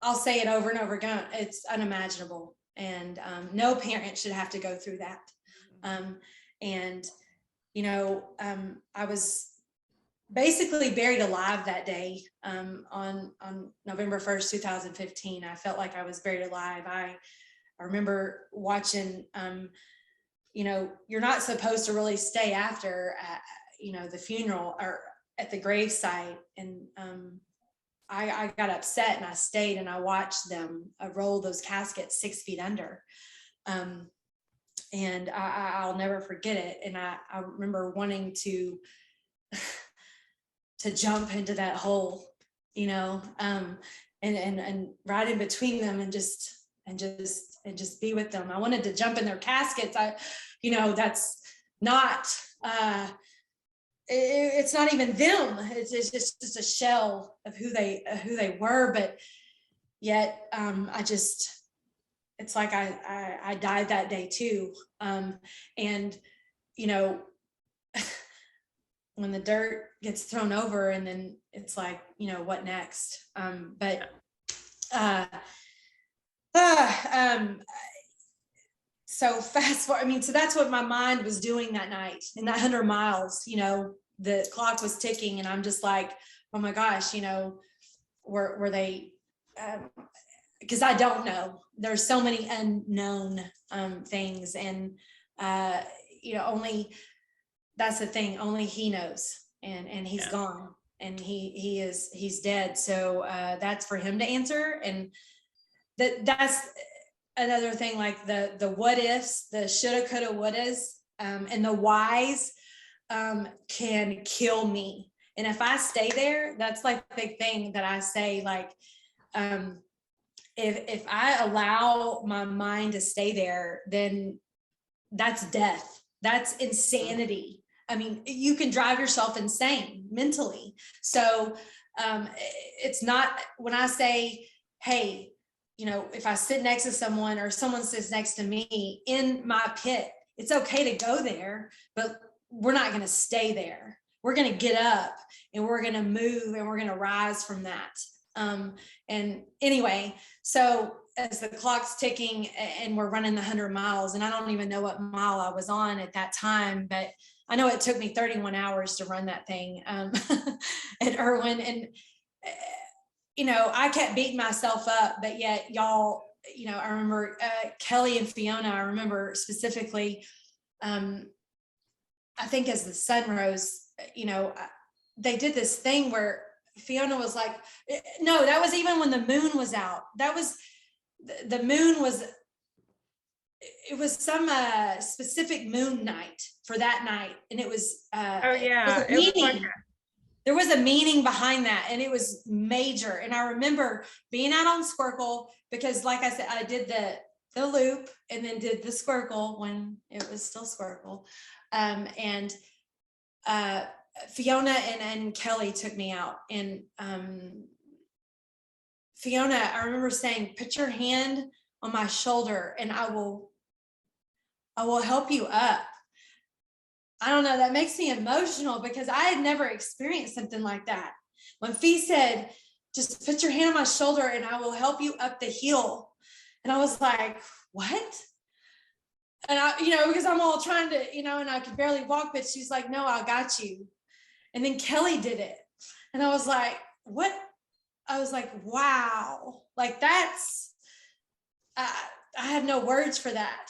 I'll say it over and over again. It's unimaginable. And no parent should have to go through that. I was basically buried alive that day, on November 1st, 2015. I felt like I was buried alive. I remember watching, you're not supposed to really stay after, the funeral or at the gravesite. And I got upset, and I stayed, and I watched them roll those caskets 6 feet under. And I'll never forget it. And I remember wanting to jump into that hole, and right in between them, and just be with them. I wanted to jump in their caskets. That's not, it's not even them. It's just a shell of who they were. But yet, it's like I died that day too. And when the dirt gets thrown over, and then it's like, what next? So fast forward, so that's what my mind was doing that night in that 100 miles. The clock was ticking, and I'm just like, oh my gosh, were they, because I don't know. There's so many unknown things, and only, that's the thing, only he knows, and he's gone, and he's dead. So that's for him to answer. And that's another thing, like the what ifs, the shoulda, coulda, wouldas, and the whys can kill me. And if I stay there, that's like the big thing that I say, like, if I allow my mind to stay there, then that's death. That's insanity. You can drive yourself insane mentally. So it's not, when I say, hey, if I sit next to someone, or someone sits next to me in my pit, it's okay to go there, but we're not going to stay there. We're going to get up, and we're going to move, and we're going to rise from that. And anyway, so as the clock's ticking and we're running the 100 miles, and I don't even know what mile I was on at that time, but I know it took me 31 hours to run that thing at Irwin. And, I kept beating myself up, but yet y'all, I remember Kelly and Fiona, I remember specifically, I think as the sun rose, they did this thing where Fiona was like, no, that was even when the moon was out. That was, the moon was, it was some specific moon night for that night. And it was, there was a meaning behind that, and it was major. And I remember being out on Squircle because, like I said, I did the loop and then did the Squircle when it was still Squircle. And Fiona and Kelly took me out, and Fiona, I remember saying, put your hand on my shoulder and I will help you up. I don't know, that makes me emotional because I had never experienced something like that. When Fee said, just put your hand on my shoulder and I will help you up the hill. And I was like, what? And I, because I'm all trying to, and I could barely walk, but she's like, no, I got you. And then Kelly did it. And I was like, what? I was like, wow, like that's, I have no words for that.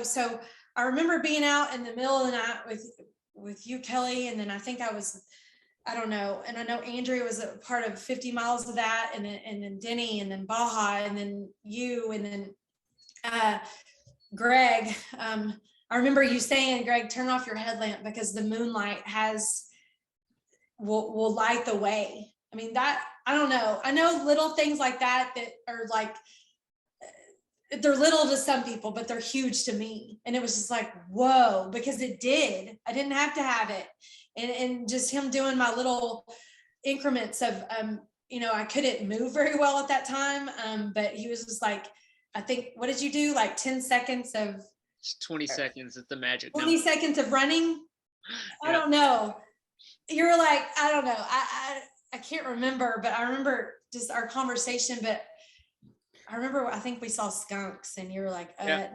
So I remember being out in the middle of the night with you, Kelly. And then I think I don't know. And I know Andrea was a part of 50 miles of that. And then Denny, and then Baja, and then you, and then Greg. I remember you saying, Greg, turn off your headlamp because the moonlight will light the way. I mean, that, I don't know. I know little things like that are like, they're little to some people, but they're huge to me. And it was just like, whoa, because it did. I didn't have to have it. And just him doing my little increments of, I couldn't move very well at that time. But he was just like, I think, what did you do? Like 10 seconds of 20 seconds at the magic 20 number. seconds of running. I don't know. You're like, I don't know. I can't remember, but I remember just our conversation. But I remember, I think we saw skunks and you were like, yeah,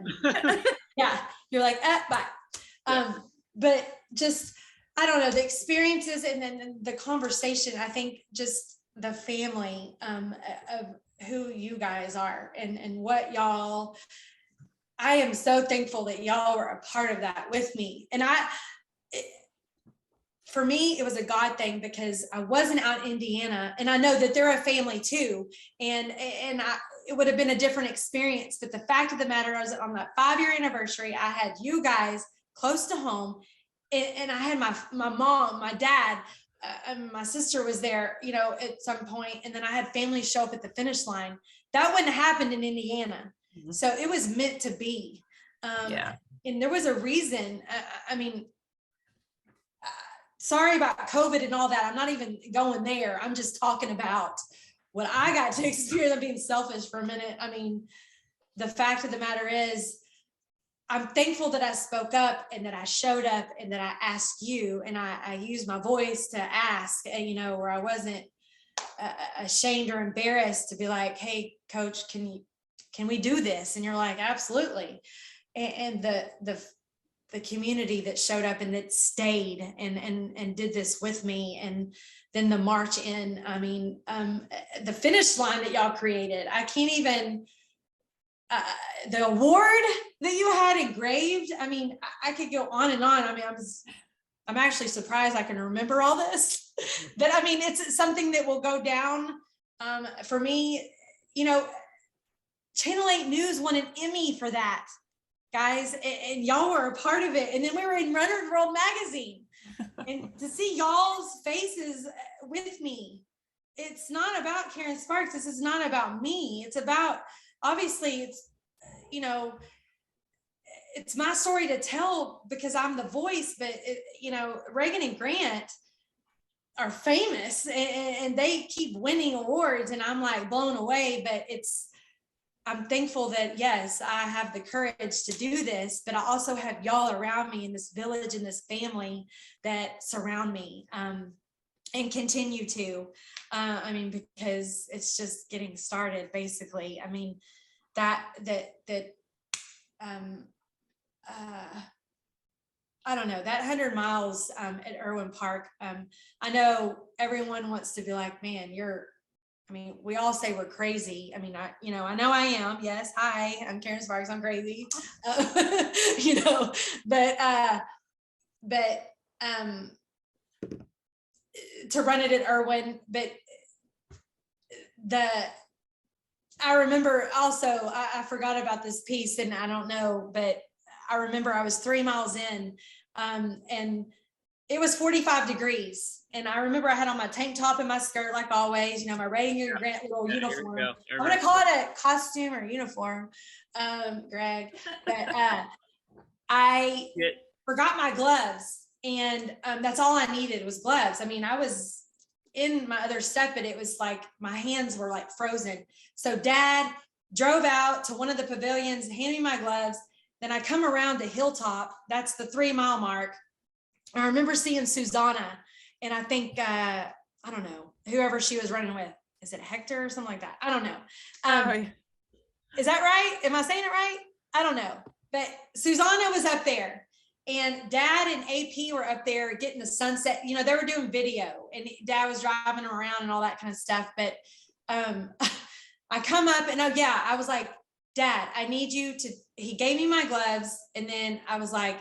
you're like, bye. But just, I don't know, the experiences and then the conversation, I think just the family of who you guys are and what y'all, I am so thankful that y'all were a part of that with me. And for me, it was a God thing because I wasn't out in Indiana, and I know that they're a family too. And it would have been a different experience. But the fact of the matter is, on that 5-year anniversary, I had you guys close to home, and I had my mom, my dad, and my sister was there, at some point, and then I had family show up at the finish line. That wouldn't have happened in Indiana. Mm-hmm. So it was meant to be. And there was a reason. Sorry about COVID and all that. I'm not even going there. I'm just talking about what I got to experience. I'm being selfish for a minute. I mean, the fact of the matter is, I'm thankful that I spoke up and that I showed up and that I asked you, and I used my voice to ask, where I wasn't ashamed or embarrassed to be like, hey, coach, can we do this? And you're like, absolutely. And the community that showed up and that stayed and did this with me. And then the march in, the finish line that y'all created, I can't even, the award that you had engraved. I could go on and on. I'm actually surprised I can remember all this, but it's something that will go down for me. Channel 8 News won an Emmy for that, guys, and y'all were a part of it. And then we were in Runner's World magazine, and to see y'all's faces with me, it's not about Karen Sparks. This is not about me. It's about, obviously, it's my story to tell because I'm the voice, but Reagan and Grant are famous and they keep winning awards, and I'm like blown away. But I'm thankful that, yes, I have the courage to do this, but I also have y'all around me in this village and this family that surround me. and continue to. I mean, because it's just getting started, basically. I mean, I don't know, that 100 miles at Irwin Park. I know everyone wants to be like, man, we all say we're crazy. I mean, I know I am. Yes. Hi, I'm Karen Sparks. I'm crazy. But to run it at Irwin, but I remember also, I forgot about this piece, and I don't know, but I remember I was 3 miles in, and it was 45 degrees. And I remember I had on my tank top and my skirt, like always, my Rainier Grant little uniform. I'm going to call it a costume or uniform, Greg. But I forgot my gloves, and that's all I needed was gloves. I mean, I was in my other stuff, but it was like my hands were like frozen. So Dad drove out to one of the pavilions, handed me my gloves. Then I come around the hilltop. That's the 3 mile mark. I remember seeing Susanna, and I think, I don't know, whoever she was running with. Is it Hector or something like that? I don't know. Is that right? Am I saying it right? I don't know. But Susanna was up there, and Dad and AP were up there getting the sunset. They were doing video, and Dad was driving them around and all that kind of stuff. But I come up, and I was like, Dad, I need you to, he gave me my gloves, and then I was like,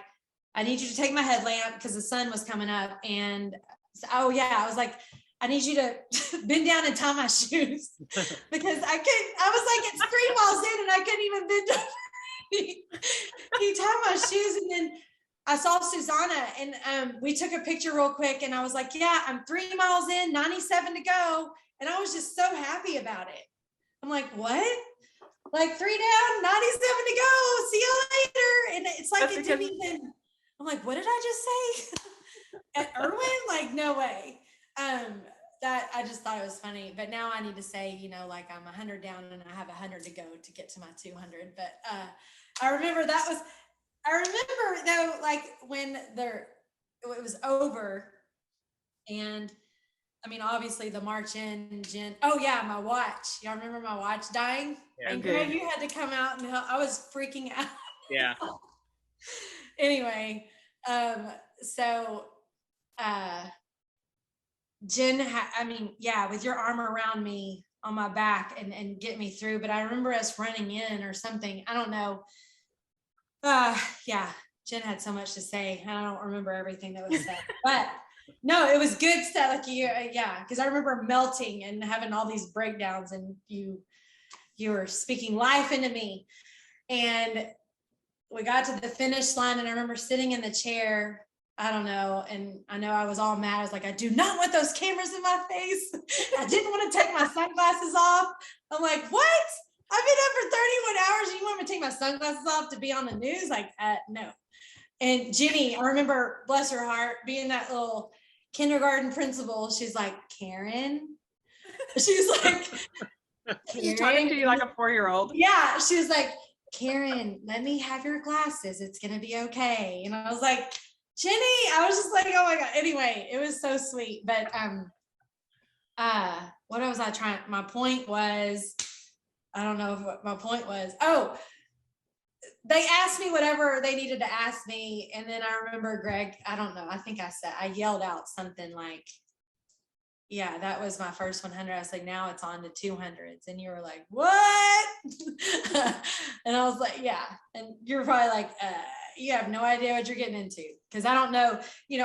I need you to take my headlamp because the sun was coming up. And I was like, I need you to bend down and tie my shoes because I was like, it's 3 miles in and I couldn't even bend down. He tied my shoes, and then I saw Susanna, and we took a picture real quick, and I was like, yeah, I'm 3 miles in, 97 to go. And I was just so happy about it. I'm like, what? Like 3 down, 97 to go. See you later. And it's like, it didn't even, I'm like, what did I just say? At Irwin? Like, no way. That I just thought it was funny. But now I need to say, like I'm 100 down and I have 100 to go to get to my 200. But I remember though, like when it was over, and I mean, obviously the march in, Jen. Oh yeah, my watch. Y'all remember my watch dying? Yeah. And Greg, you had to come out and help. I was freaking out. Yeah. Anyway, so Jen, with your arm around me on my back and get me through. But I remember us running in or something. I don't know. Jen had so much to say. I don't remember everything that was said, but no, it was good stuff. Like because I remember melting and having all these breakdowns, and you were speaking life into me. And we got to the finish line, and I remember sitting in the chair. I don't know. And I know I was all mad. I was like, I do not want those cameras in my face. I didn't want to take my sunglasses off. I'm like, what? I've been up for 31 hours and you want me to take my sunglasses off to be on the news? Like, no. And Jenny, I remember, bless her heart, being that little kindergarten principal. She's like, Karen. She's like, she's talking to you like a 4-year-old. Yeah. She was like, Karen, let me have your glasses. It's going to be okay. And I was like, Jenny, I was just like, oh my God. Anyway, it was so sweet. But what was I trying? My point was, I don't know what my point was. Oh, they asked me whatever they needed to ask me. And then I remember, Greg, I don't know. I think I yelled out something like, yeah, that was my first 100. I was like, now it's on to 200s. And you were like, what? And I was like, yeah. And you were probably like, you have no idea what you're getting into. Because I don't know,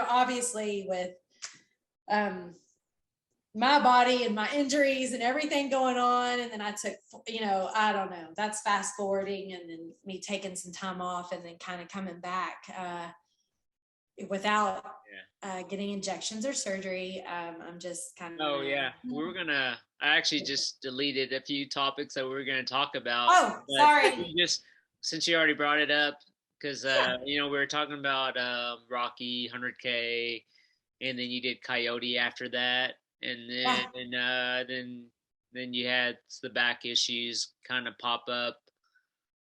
obviously with my body and my injuries and everything going on. And then I took, I don't know, that's fast forwarding, and then me taking some time off and then kind of coming back without getting injections or surgery. I'm just kind of. Oh yeah. I actually just deleted a few topics that we were going to talk about. Oh, sorry. Since you already brought it up, because, we were talking about Rocky 100K, and then you did Coyote after that. And then then you had the back issues kind of pop up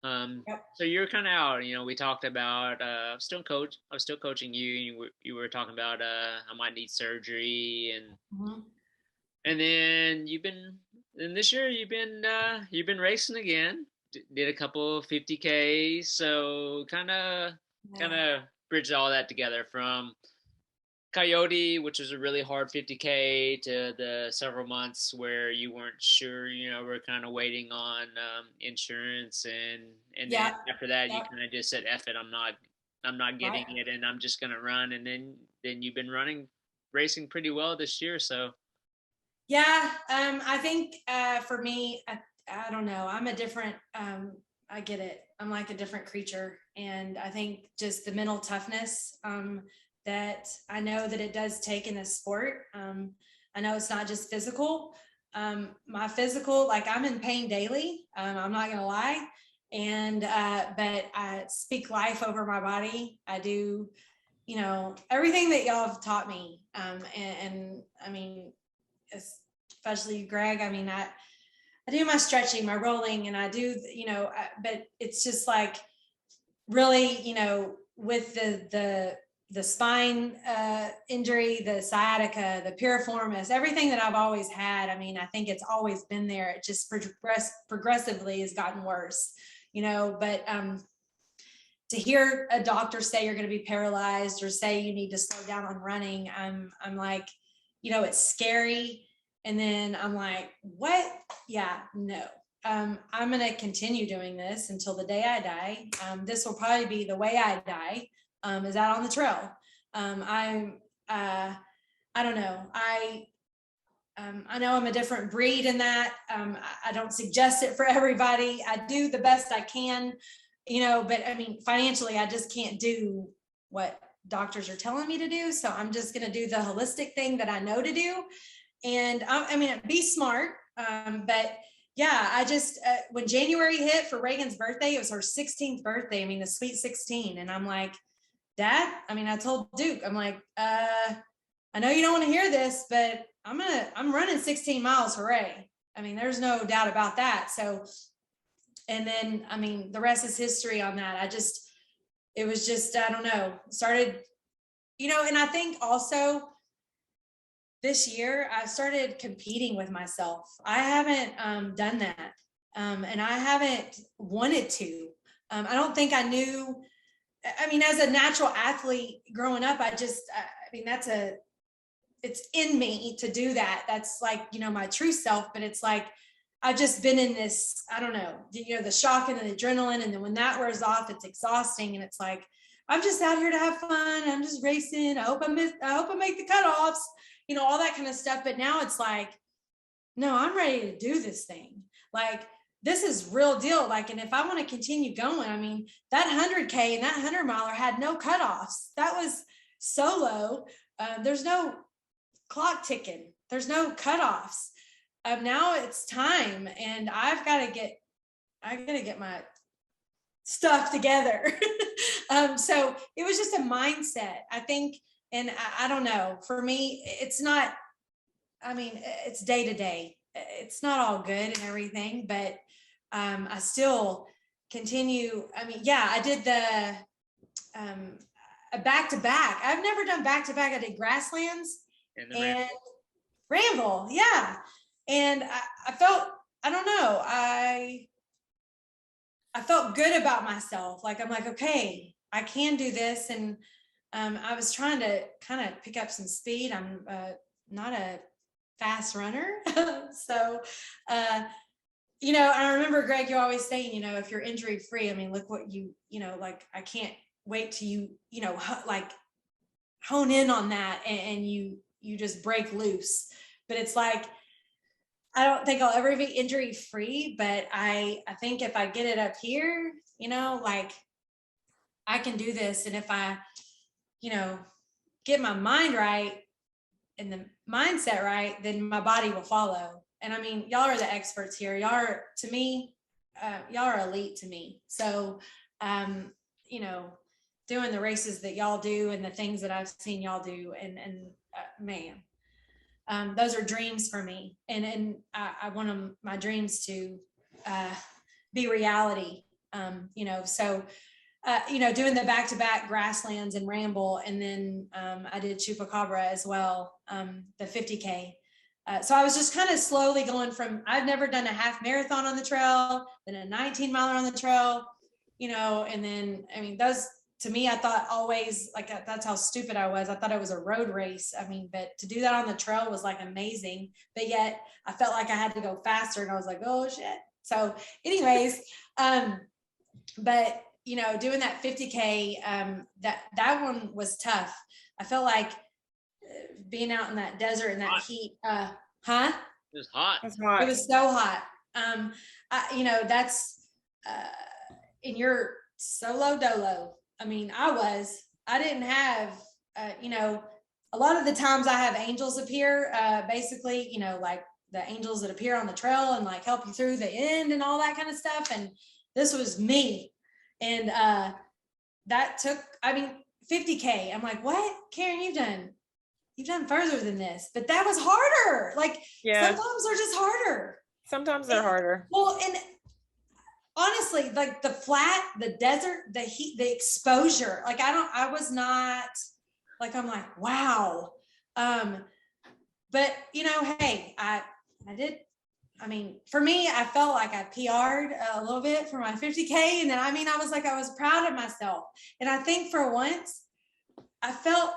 So you're kind of out. We talked about I was still coaching you. You were talking about I might need surgery, and then and this year you've been racing again. Did a couple 50Ks, so kind of bridged all that together from Coyote, which was a really hard 50K, to the several months where you weren't sure. We're kind of waiting on insurance, and then after that you kind of just said, "F it, I'm not getting it, and I'm just gonna run." And then you've been racing pretty well this year, so. Yeah, I think for me, I don't know. I'm a different. I get it. I'm like a different creature, and I think just the mental toughness that I know that it does take in this sport. I know it's not just physical. My physical, like I'm in pain daily. I'm not gonna lie, and but I speak life over my body. I do, everything that y'all have taught me, and I mean, especially Greg. I mean, I do my stretching, my rolling, and I do, but it's just like really, with the spine injury, the sciatica, the piriformis, everything that I've always had. I mean, I think it's always been there. It just progressively has gotten worse, but to hear a doctor say you're going to be paralyzed or say you need to slow down on running, I'm like, it's scary. And then I'm like, what? Yeah, no. I'm going to continue doing this until the day I die. This will probably be the way I die. Is out on the trail. I don't know. I know I'm a different breed in that. I don't suggest it for everybody. I do the best I can, but I mean, financially, I just can't do what doctors are telling me to do. So I'm just going to do the holistic thing that I know to do. And I mean, be smart. But yeah, I just, when January hit for Reagan's birthday, it was her 16th birthday. I mean, the sweet 16. And I'm like, Dad, I mean, I told Duke, I'm like, I know you don't want to hear this, but I'm running 16 miles, hooray. I mean, there's no doubt about that. So, and then, I mean, the rest is history on that. It was just, I don't know, started, and I think also this year I started competing with myself. I haven't done that. And I haven't wanted to. I don't think I knew. I mean, as a natural athlete growing up, I mean, it's in me to do that. That's like, my true self, but it's like, I've just been in this, I don't know, the shock and the adrenaline. And then when that wears off, it's exhausting. And it's like, I'm just out here to have fun. I'm just racing. I hope I make the cutoffs, all that kind of stuff. But now it's like, no, I'm ready to do this thing. Like, this is real deal. Like, and if I want to continue going, I mean, that 100K and that 100 miler had no cutoffs. That was solo. There's no clock ticking. There's no cutoffs. Now it's time, and I gotta get my stuff together. So it was just a mindset, I think. And I don't know, for me, it's not, I mean, it's day to day. It's not all good and everything, but I still continue. I mean, yeah, I did a back-to-back. I've never done back-to-back. I did Grasslands and Ramble. Yeah. And I felt, I don't know, I felt good about myself. Like, I'm like, okay, I can do this. And I was trying to kind of pick up some speed. I'm not a fast runner. So, I remember, Greg, you always saying, if you're injury free, I mean, look what like, I can't wait till you like hone in on that and you just break loose. But it's like, I don't think I'll ever be injury free, but I think if I get it up here, like, I can do this. And if I, get my mind right and the mindset right, then my body will follow. And I mean, y'all are the experts here. Y'all are, to me, y'all are elite to me. So, doing the races that y'all do and the things that I've seen y'all do, and man, those are dreams for me. And I want my dreams to be reality. So doing the back-to-back grasslands and ramble, and then I did Chupacabra as well, the 50K. So I was just kind of slowly going from, I've never done a half marathon on the trail, then a 19 miler on the trail, and then, those, to me, I thought always, like, that's how stupid I was. I thought it was a road race. But to do that on the trail was like amazing, but yet I felt like I had to go faster, and I was like, oh shit. So anyways, but doing that 50K, that one was tough. I felt like being out in that desert and that hot. Heat. It was hot. It was so hot. That's in your solo dolo. I didn't have, a lot of the times I have angels appear, basically, like the angels that appear on the trail and like help you through the end and all that kind of stuff. And this was me. And that took, 50K. I'm like, what? Karen, you've done further than this, but that was harder. Like, sometimes they're just harder. Sometimes they're harder. Well, and honestly, like the flat, the desert, the heat, the exposure, like I was not like, I'm like, wow. But hey, I did. For me, I felt like I PR'd a little bit for my 50K. And then, I was like, I was proud of myself. And I think for once I felt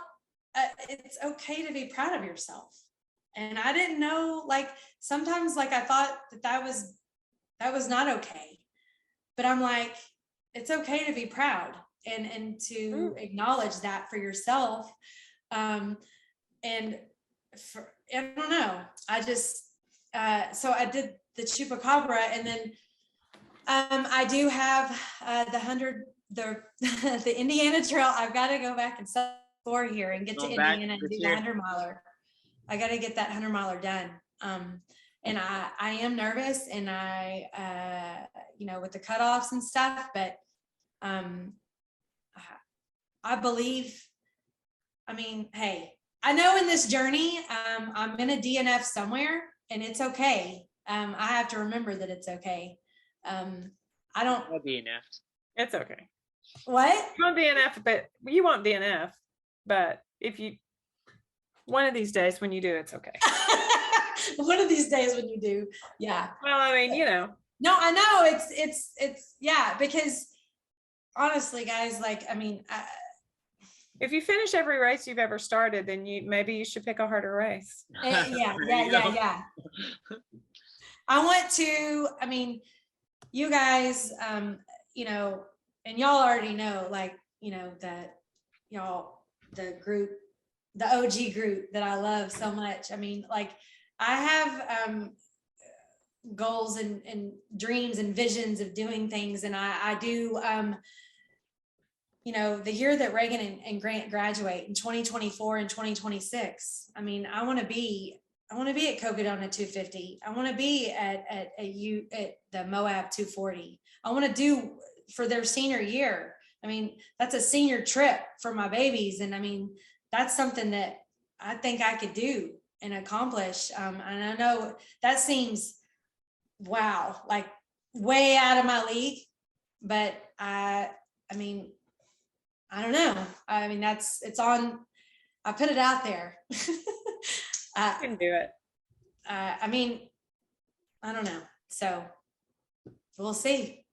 it's okay to be proud of yourself. And I didn't know, like, sometimes, like, I thought that was not okay. But I'm like, it's okay to be proud and to acknowledge that for yourself. I don't know. I just, so I did the Chupacabra, and then I do have the Indiana Trail. I've got to go back and score here and get to Indiana and do the 100-miler. I got to get that 100-miler done. And I am nervous, and I, with the cutoffs and stuff, but I believe, hey, I know in this journey, I'm going to DNF somewhere, and it's okay. I have to remember that it's okay. I don't. I'll DNF. It's okay. What? You won't DNF, but you won't DNF. But if you, one of these days when you do, it's okay. One of these days when you do, yeah. Well, No, I know it's yeah, because honestly, guys, like, if you finish every race you've ever started, then maybe you should pick a harder race. Yeah. I want to, you guys, and y'all already know, like, that y'all, the group, the OG group that I love so much. Like, I have goals and dreams and visions of doing things. And I do, the year that Reagan and Grant graduate in 2024 and 2026, I want to be at Cocodona 250. I want to be at the Moab 240. I want to do for their senior year. That's a senior trip for my babies. And that's something that I think I could do and accomplish. And I know that seems, wow, like way out of my league, but I don't know. It's on, I put it out there. I can do it. I don't know. So we'll see.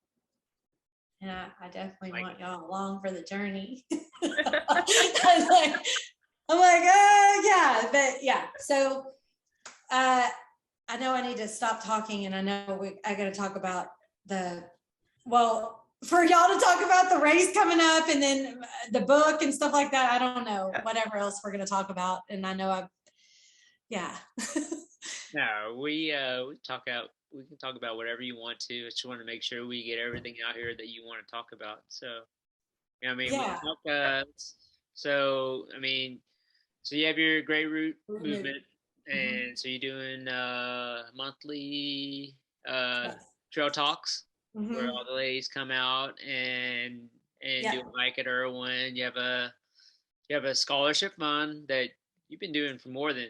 And I definitely want y'all along for the journey. I'm like, yeah, but yeah. So I know I need to stop talking, and I know I got to talk about for y'all to talk about the race coming up, and then the book and stuff like that. I don't know, whatever else we're going to talk about. And I know No, we can talk about whatever you want to. I just want to make sure we get everything out here that you want to talk about. So, so you have your Great Root movement, and so you're doing monthly trail talks where all the ladies come out and do a hike at Irwin. You have a scholarship fund that you've been doing for more than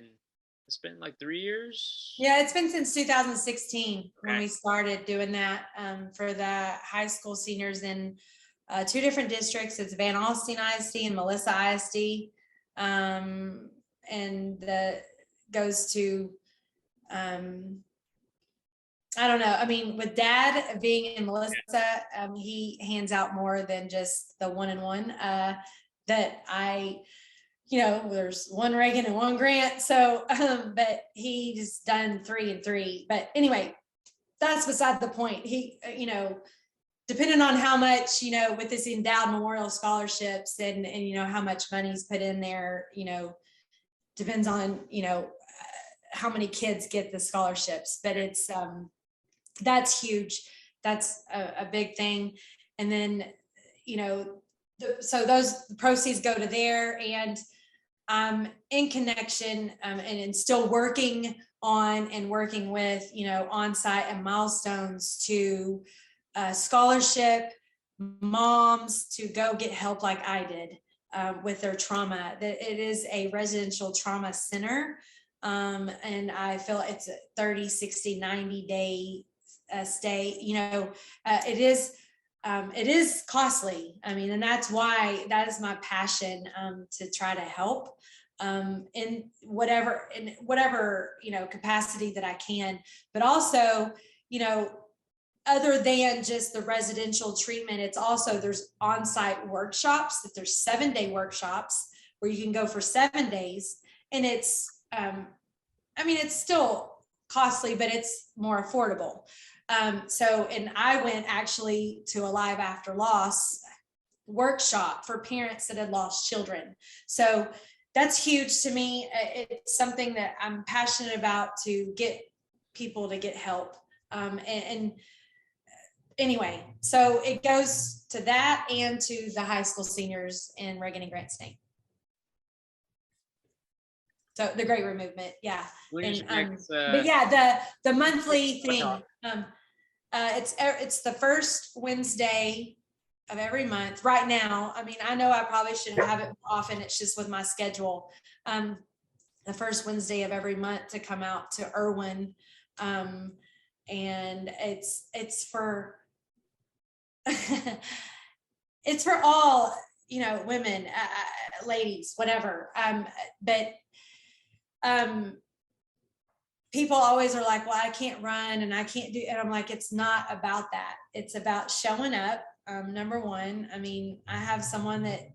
It's been like 3 years. Yeah, it's been since 2016 when we started doing that for the high school seniors in 2 different districts. It's Van Alstyne ISD and Melissa ISD, and the goes to I don't know. I mean, with Dad being in Melissa, he hands out more than just the 1-on-1 that I, there's one Reagan and one Grant. So, but he's done 3 and 3. But anyway, that's beside the point. He, depending on how much, with this endowed memorial scholarships and how much money's put in there, depends on, how many kids get the scholarships, but it's, that's huge. That's a big thing. And then, so those proceeds go to there, and in connection and still working on and working with, on-site and milestones to scholarship moms to go get help like I did with their trauma. That it is a residential trauma center. And I feel it's a 30, 60, 90 day stay. It is costly. I mean, and that's why that is my passion to try to help in whatever capacity that I can, but also, other than just the residential treatment, it's also there's on-site workshops, that there's 7-day workshops where you can go for 7 days, and it's it's still costly, but it's more affordable. And I went actually to a Live After Loss workshop for parents that had lost children. So that's huge to me. It's something that I'm passionate about, to get people to get help. And anyway, so it goes to that and to the high school seniors in Reagan and Grant State. So the Great Room Movement, yeah. But yeah, the monthly thing. It's the first Wednesday of every month right now. I mean, I know I probably shouldn't have it often. It's just with my schedule. The first Wednesday of every month to come out to Irwin, and it's for it's for all women, ladies, whatever. But people always are like, well, I can't run and I can't do, and I'm like, it's not about that. It's about showing up. Number one, I mean, I have someone that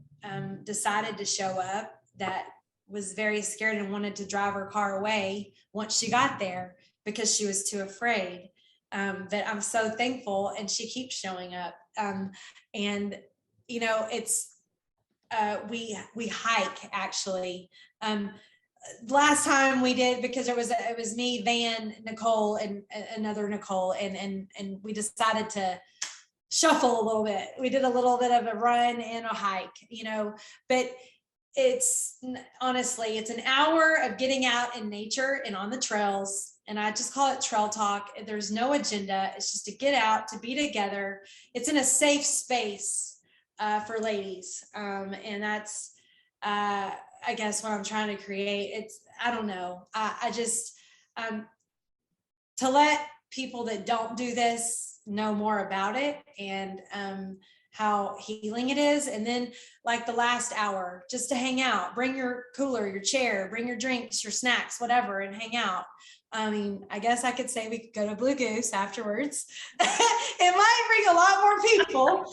decided to show up that was very scared and wanted to drive her car away once she got there because she was too afraid. But I'm so thankful, and she keeps showing up. And it's we hike actually. Last time we did, because it was me, Van, Nicole, and another Nicole, and we decided to shuffle a little bit. We did a little bit of a run and a hike, but it's honestly, it's an hour of getting out in nature and on the trails. And I just call it trail talk. There's no agenda. It's just to get out, to be together. It's in a safe space for ladies. And that's, I guess, what I'm trying to create. I don't know. I just, to let people that don't do this know more about it, and how healing it is. And then like the last hour, just to hang out, bring your cooler, your chair, bring your drinks, your snacks, whatever, and hang out. I mean, I guess I could say we could go to Blue Goose afterwards. It might bring a lot more people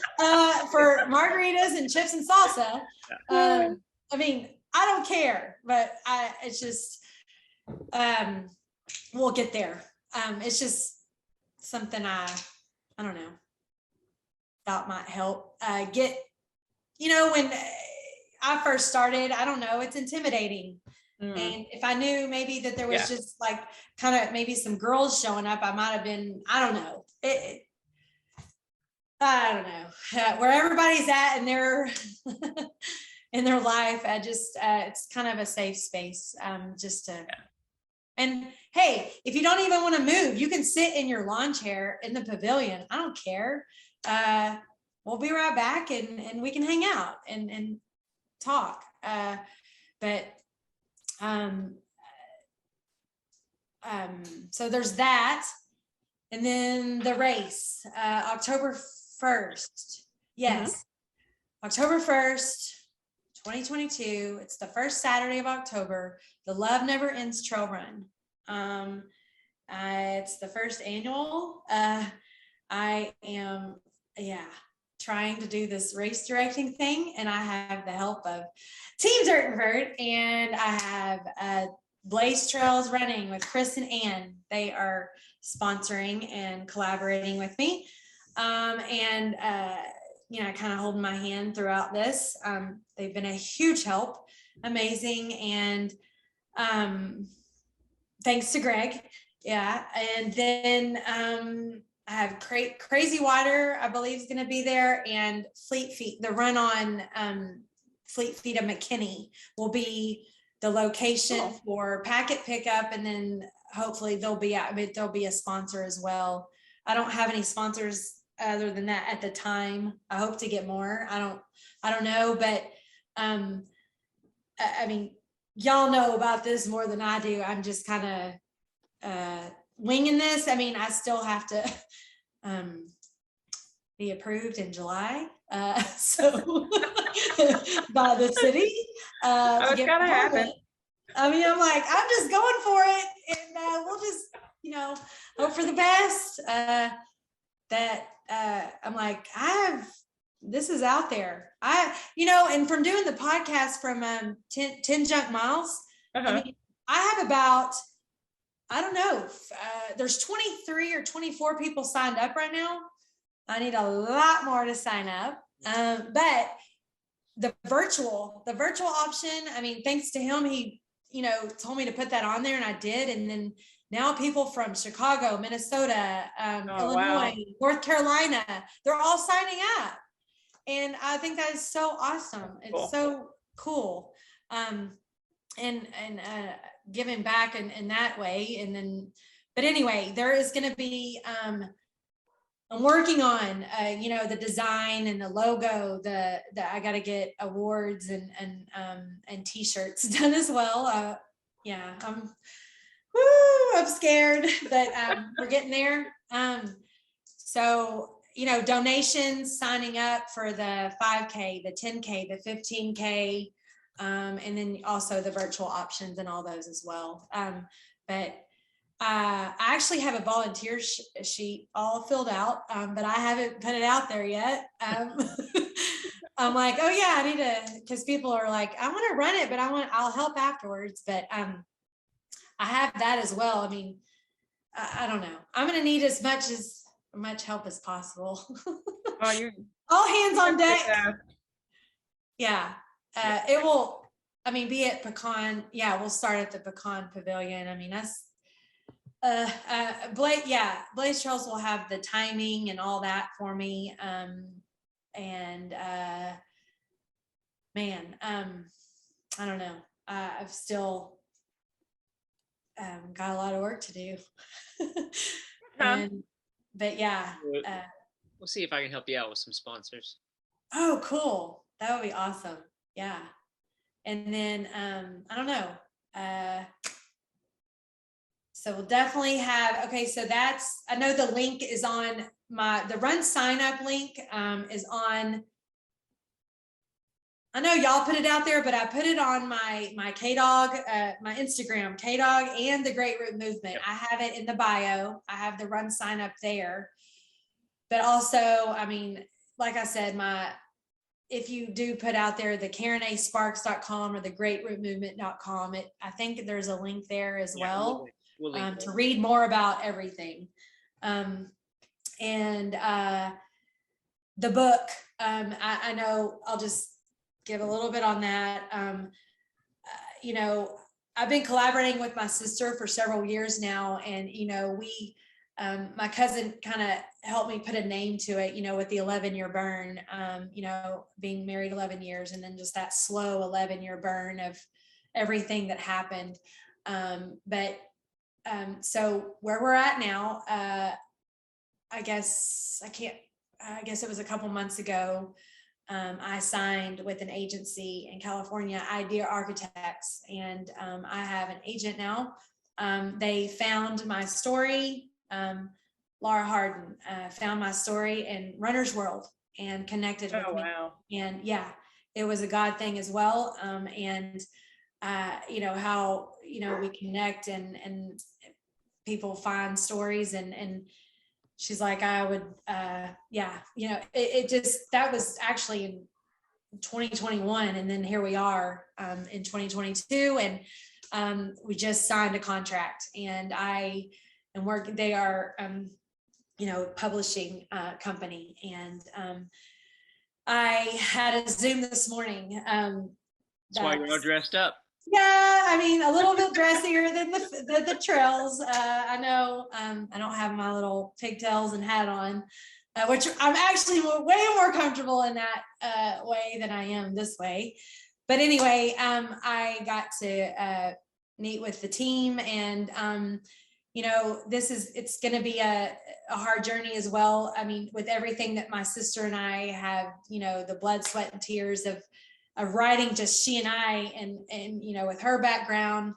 for margaritas and chips and salsa. I mean, I don't care, but it's just, we'll get there. It's just something I don't know, thought might help get, when I first started, I don't know, it's intimidating. And if I knew maybe that there was just like kind of maybe some girls showing up, I might've been, I don't know. I don't know where everybody's at in their in their life. I just it's kind of a safe space just to and hey, if you don't even want to move, you can sit in your lawn chair in the pavilion. I don't care. We'll be right back, and we can hang out and talk. But so there's that. And then the race, October 1st. Yes. October 1st, 2022. It's the first Saturday of October, the Love Never Ends Trail Run. It's the first annual. I am, trying to do this race directing thing, and I have the help of Team Dirt and Vert, and I have Blaze Trails Running with Chris and Ann. They are sponsoring and collaborating with me, and kind of holding my hand throughout this. They've been a huge help, amazing, and thanks to Greg. Yeah, and then I have Crazy Water, I believe, is going to be there, and Fleet Feet. The run on Fleet Feet of McKinney will be the location for packet pickup, and then hopefully there'll be a sponsor as well. I don't have any sponsors other than that at the time. I hope to get more. I don't know, but I mean, y'all know about this more than I do. I'm just kind of winging this. I mean, I still have to be approved in July, so by the city. It's gotta happen. I mean, I'm like, I'm just going for it, and we'll just, hope for the best. I'm like, this is out there. And from doing the podcast from 10 Junk Miles, I mean, I have about, I don't know, there's 23 or 24 people signed up right now. I need a lot more to sign up. But the virtual option, I mean, thanks to him, he, told me to put that on there, and I did. And then now people from Chicago, Minnesota, Illinois, North Carolina, they're all signing up. And I think that is so awesome. It's so cool. And giving back in that way. And then, but anyway, there is going to be, I'm working on, the design and the logo, I got to get awards and t-shirts done as well. I'm scared, but we're getting there. So, donations, signing up for the 5K, the 10K, the 15K, and then also the virtual options and all those as well. But I actually have a volunteer sheet all filled out, but I haven't put it out there yet. I'm like, oh yeah, I need to, because people are like, I want to run it, but I'll help afterwards. But I have that as well. I mean, I don't know. I'm going to need as much help as possible. All hands on deck. Yeah. It will, be at Pecan. Yeah, we'll start at the Pecan Pavilion. I mean, that's Blaze Trails will have the timing and all that for me. I don't know. I've still got a lot of work to do. But yeah. We'll see if I can help you out with some sponsors. Oh, cool. That would be awesome. Yeah. And then, I don't know. So we'll definitely have, so I know the link is on the run sign up link is on, I know y'all put it out there, but I put it on my K-Dog, my Instagram, K-Dog and the Great Root Movement. Yep. I have it in the bio. I have the run sign up there. But also, like I said, if you do put out there the KarenASparks.com or the GreatRootMovement.com, I think there's a link there as well. We'll to read more about everything. And the book, I know I'll just give a little bit on that. I've been collaborating with my sister for several years now, and my cousin kind of helped me put a name to it, with the 11-year burn, being married 11 years, and then just that slow 11-year burn of everything that happened. So where we're at now, I guess it was a couple months ago, I signed with an agency in California, Idea Architects, and I have an agent now. they found my story. Laura Harden found my story in Runner's World and connected with me. Wow. And yeah, it was a God thing as well. And you know, how, you know, we connect and people find stories and she's like, I would, yeah, you know, it just, that was actually in 2021. And then here we are in 2022. And we just signed a contract, and I am working, they are, you know, publishing company. And I had a Zoom this morning. That's why you're all dressed up. Yeah, I mean, a little bit dressier than the trails. I know I don't have my little pigtails and hat on, which I'm actually way more comfortable in that way than I am this way. But anyway, I got to meet with the team, and you know, it's going to be a hard journey as well. I mean, with everything that my sister and I have, you know, the blood, sweat, and tears of writing, just she and I, and you know, with her background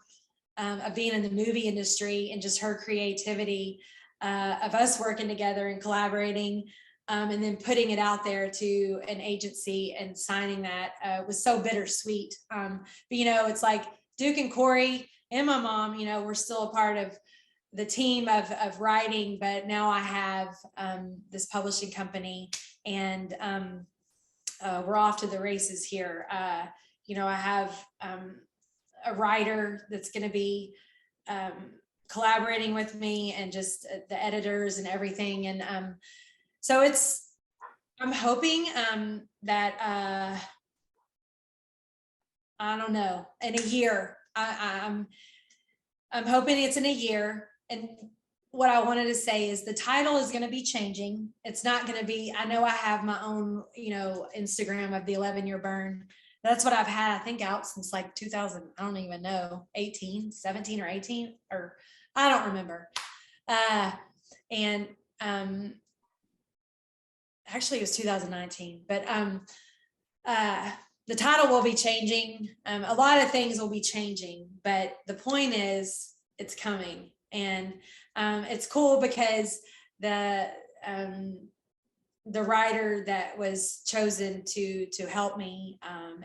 of being in the movie industry, and just her creativity of us working together and collaborating, and then putting it out there to an agency and signing that was so bittersweet. But you know, it's like Duke and Corey and my mom, you know, we're still a part of the team of writing, but now I have this publishing company, and we're off to the races here. You know, I have a writer that's going to be collaborating with me, and just the editors and everything. And so I'm hoping that I don't know, in a year, I'm hoping it's in a year. And what I wanted to say is the title is going to be changing. It's not going to be, I know I have my own, you know, Instagram of the 11-year burn. That's what I've had, I think, out since like 2000, I don't even know, 17 or 18, or I don't remember. And actually it was 2019, but the title will be changing. A lot of things will be changing, but the point is it's coming. And it's cool because the writer that was chosen to help me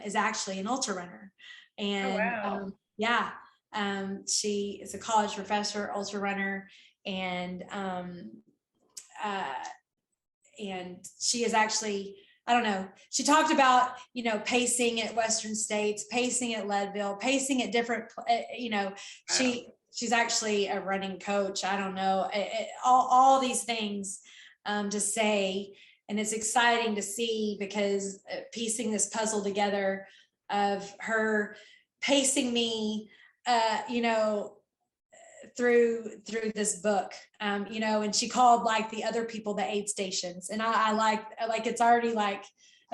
is actually an ultra runner. And yeah, she is a college professor, ultra runner, and she is actually, I don't know, she talked about, you know, pacing at Western States, pacing at Leadville, pacing at different, you know, she's actually a running coach. I don't know, all these things to say. And it's exciting to see, because piecing this puzzle together of her pacing me, you know, through this book, you know, and she called like the other people the aid stations. And I like it's already like,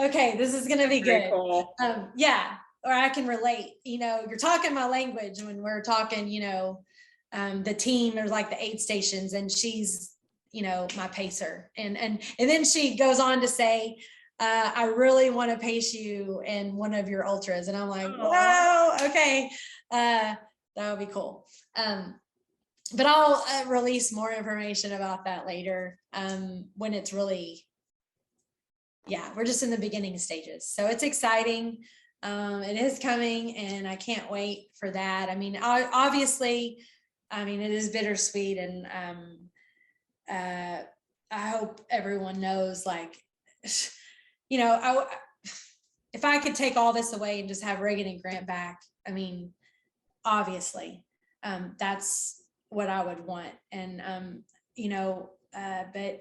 okay, this is going to be good. Cool. Yeah. Or I can relate, you know, you're talking my language when we're talking, you know, the team or like the aid stations, and she's, you know, my pacer. And then she goes on to say, I really want to pace you in one of your ultras. And I'm like, wow, okay. That would be cool. But I'll release more information about that later when it's really, yeah, we're just in the beginning stages. So it's exciting. It is coming, and I can't wait for that. I mean, obviously, I mean, it is bittersweet, and I hope everyone knows, like, you know, if I could take all this away and just have Reagan and Grant back, I mean, obviously, that's what I would want. And, you know, but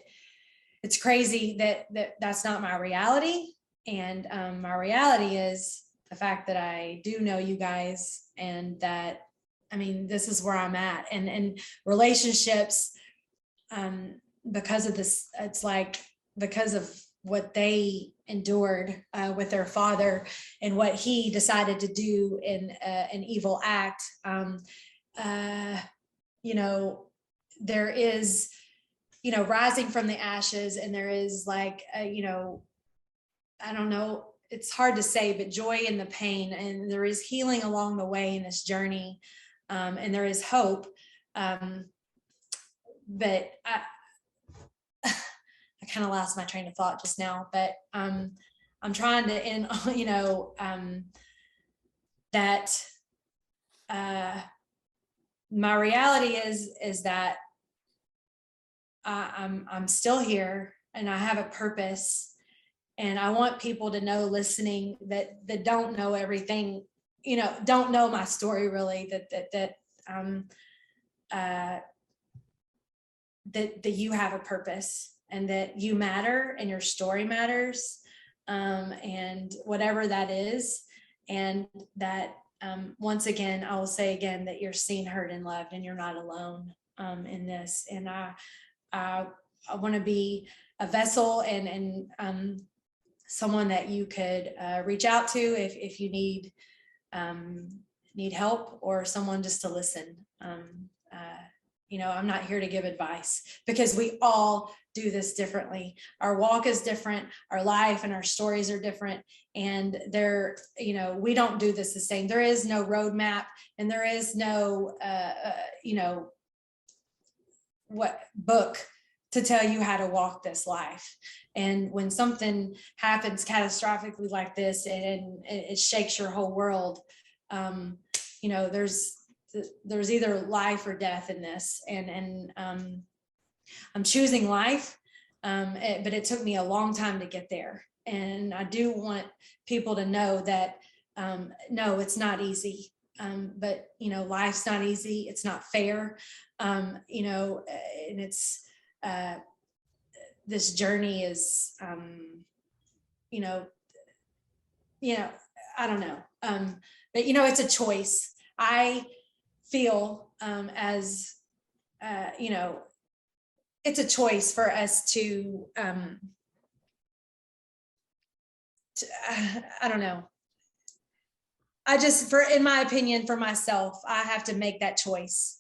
it's crazy that that's not my reality. And my reality is the fact that I do know you guys, and that, I mean, this is where I'm at, and relationships, because of this, it's like, because of what they endured with their father and what he decided to do in an evil act, you know, there is, you know, rising from the ashes, and there is like, you know, I don't know, it's hard to say, but joy in the pain, and there is healing along the way in this journey, and there is hope. But I kind of lost my train of thought just now, but I'm trying to end, that my reality is that I'm still here and I have a purpose, and I want people to know, listening, that don't know everything, don't know my story really, that you have a purpose and that you matter and your story matters, and whatever that is, and that once again, I will say again that you're seen, heard, and loved, and you're not alone in this. And I want to be a vessel and someone that you could reach out to if you need help, or someone just to listen. I'm not here to give advice, because we all do this differently. Our walk is different, our life and our stories are different, and we don't do this the same. There is no roadmap, and there is no what book to tell you how to walk this life. And when something happens catastrophically like this, and it shakes your whole world, there's either life or death in this, and I'm choosing life, but it took me a long time to get there. And I do want people to know that no, it's not easy, but life's not easy, it's not fair, and it's this journey is I don't know, but it's a choice. I feel as it's a choice for us to I don't know. In my opinion, for myself, I have to make that choice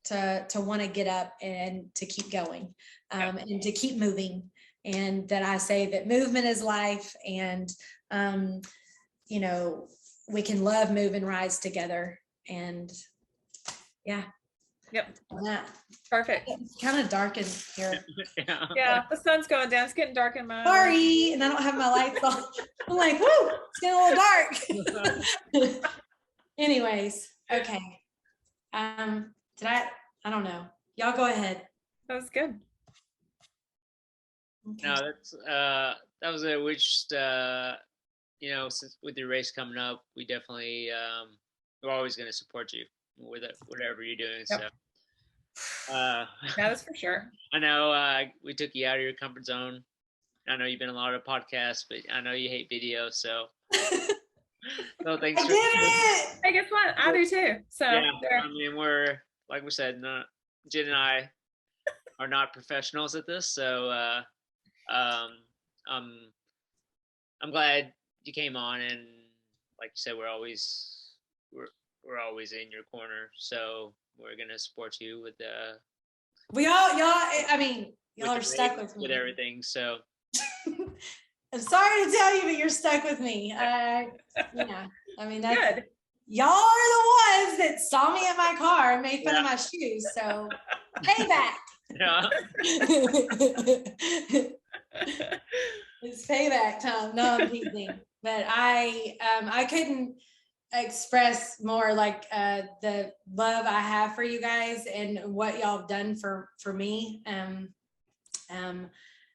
to want to get up and to keep going, and to keep moving. And that I say that movement is life, and we can love, move, and rise together. And yeah. Yep. That. Perfect. It's kind of dark in here. Yeah, the sun's going down. It's getting dark in my Sorry, and I don't have my lights on. I'm like, whoo, it's getting a little dark. Anyways, okay. I don't know. Y'all go ahead. That was good. Okay. No, that was it. We just since with your race coming up, we definitely we're always going to support you with whatever you're doing. Yep. So that's for sure. I know we took you out of your comfort zone. I know you've been on a lot of podcasts, but I know you hate video, so thanks. Hey, guess what? I do too. So yeah, I mean, we're, like we said, Jen and I are not professionals at this, so I'm glad you came on, and like you said, we're always in your corner, so we're gonna support you with y'all are stuck with me with everything. So I'm sorry to tell you, but you're stuck with me. That's good. Y'all are the ones that saw me at my car and made fun of my shoes. So payback. Yeah. It's payback time. No, I'm teasing. But I couldn't express more like the love I have for you guys and what y'all have done for me.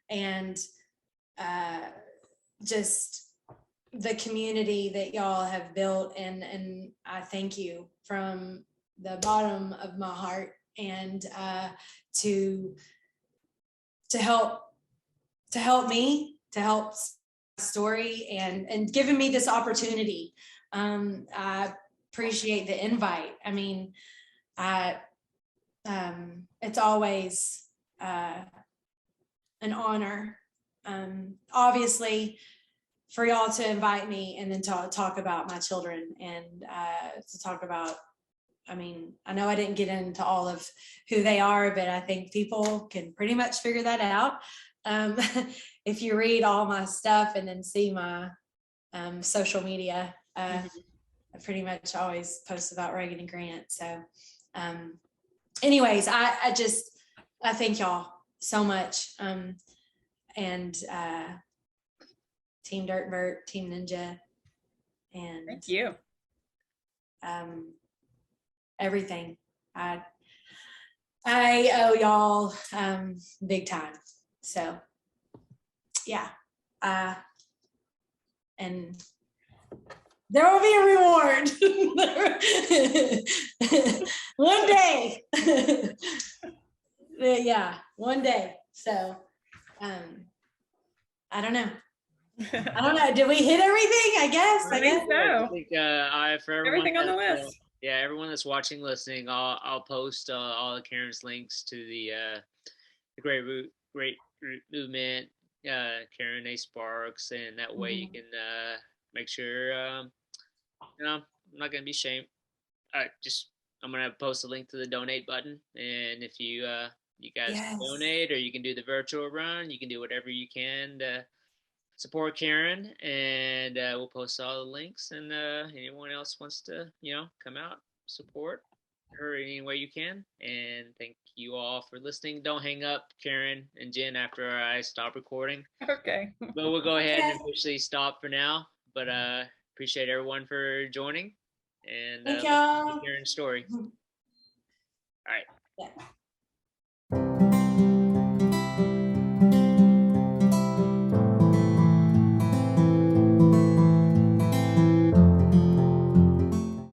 And just the community that y'all have built, and I thank you from the bottom of my heart, and to help me, to help my story, and giving me this opportunity. I appreciate the invite. I mean, it's always an honor, obviously, for y'all to invite me and then talk about my children, and to talk about, I mean, I know I didn't get into all of who they are, but I think people can pretty much figure that out if you read all my stuff and then see my social media. I pretty much always post about Reagan and Grant. So anyways, I thank y'all so much. And Team Dirt Vert, Team Ninja, and Thank you. Everything. I owe y'all big time. So yeah. And there will be a reward one day. Yeah, one day. So I don't know. Did we hit everything? I guess. I think so. I think for everyone Everything on the list. Everyone that's watching, listening, I'll post all of Karen's links to the Great Root Movement, Karen A. Sparks, and that way you can make sure I'm not gonna be shamed. I'm gonna post a link to the donate button, and if you guys can donate, or you can do the virtual run, you can do whatever you can to support Karen, and we'll post all the links, and anyone else wants to come out, support her any way you can. And thank you all for listening. Don't hang up, Karen and Jen, after I stop recording. Okay. But we'll go ahead and officially stop for now, but appreciate everyone for joining, and thank y'all. Karen's story. All right. Yeah.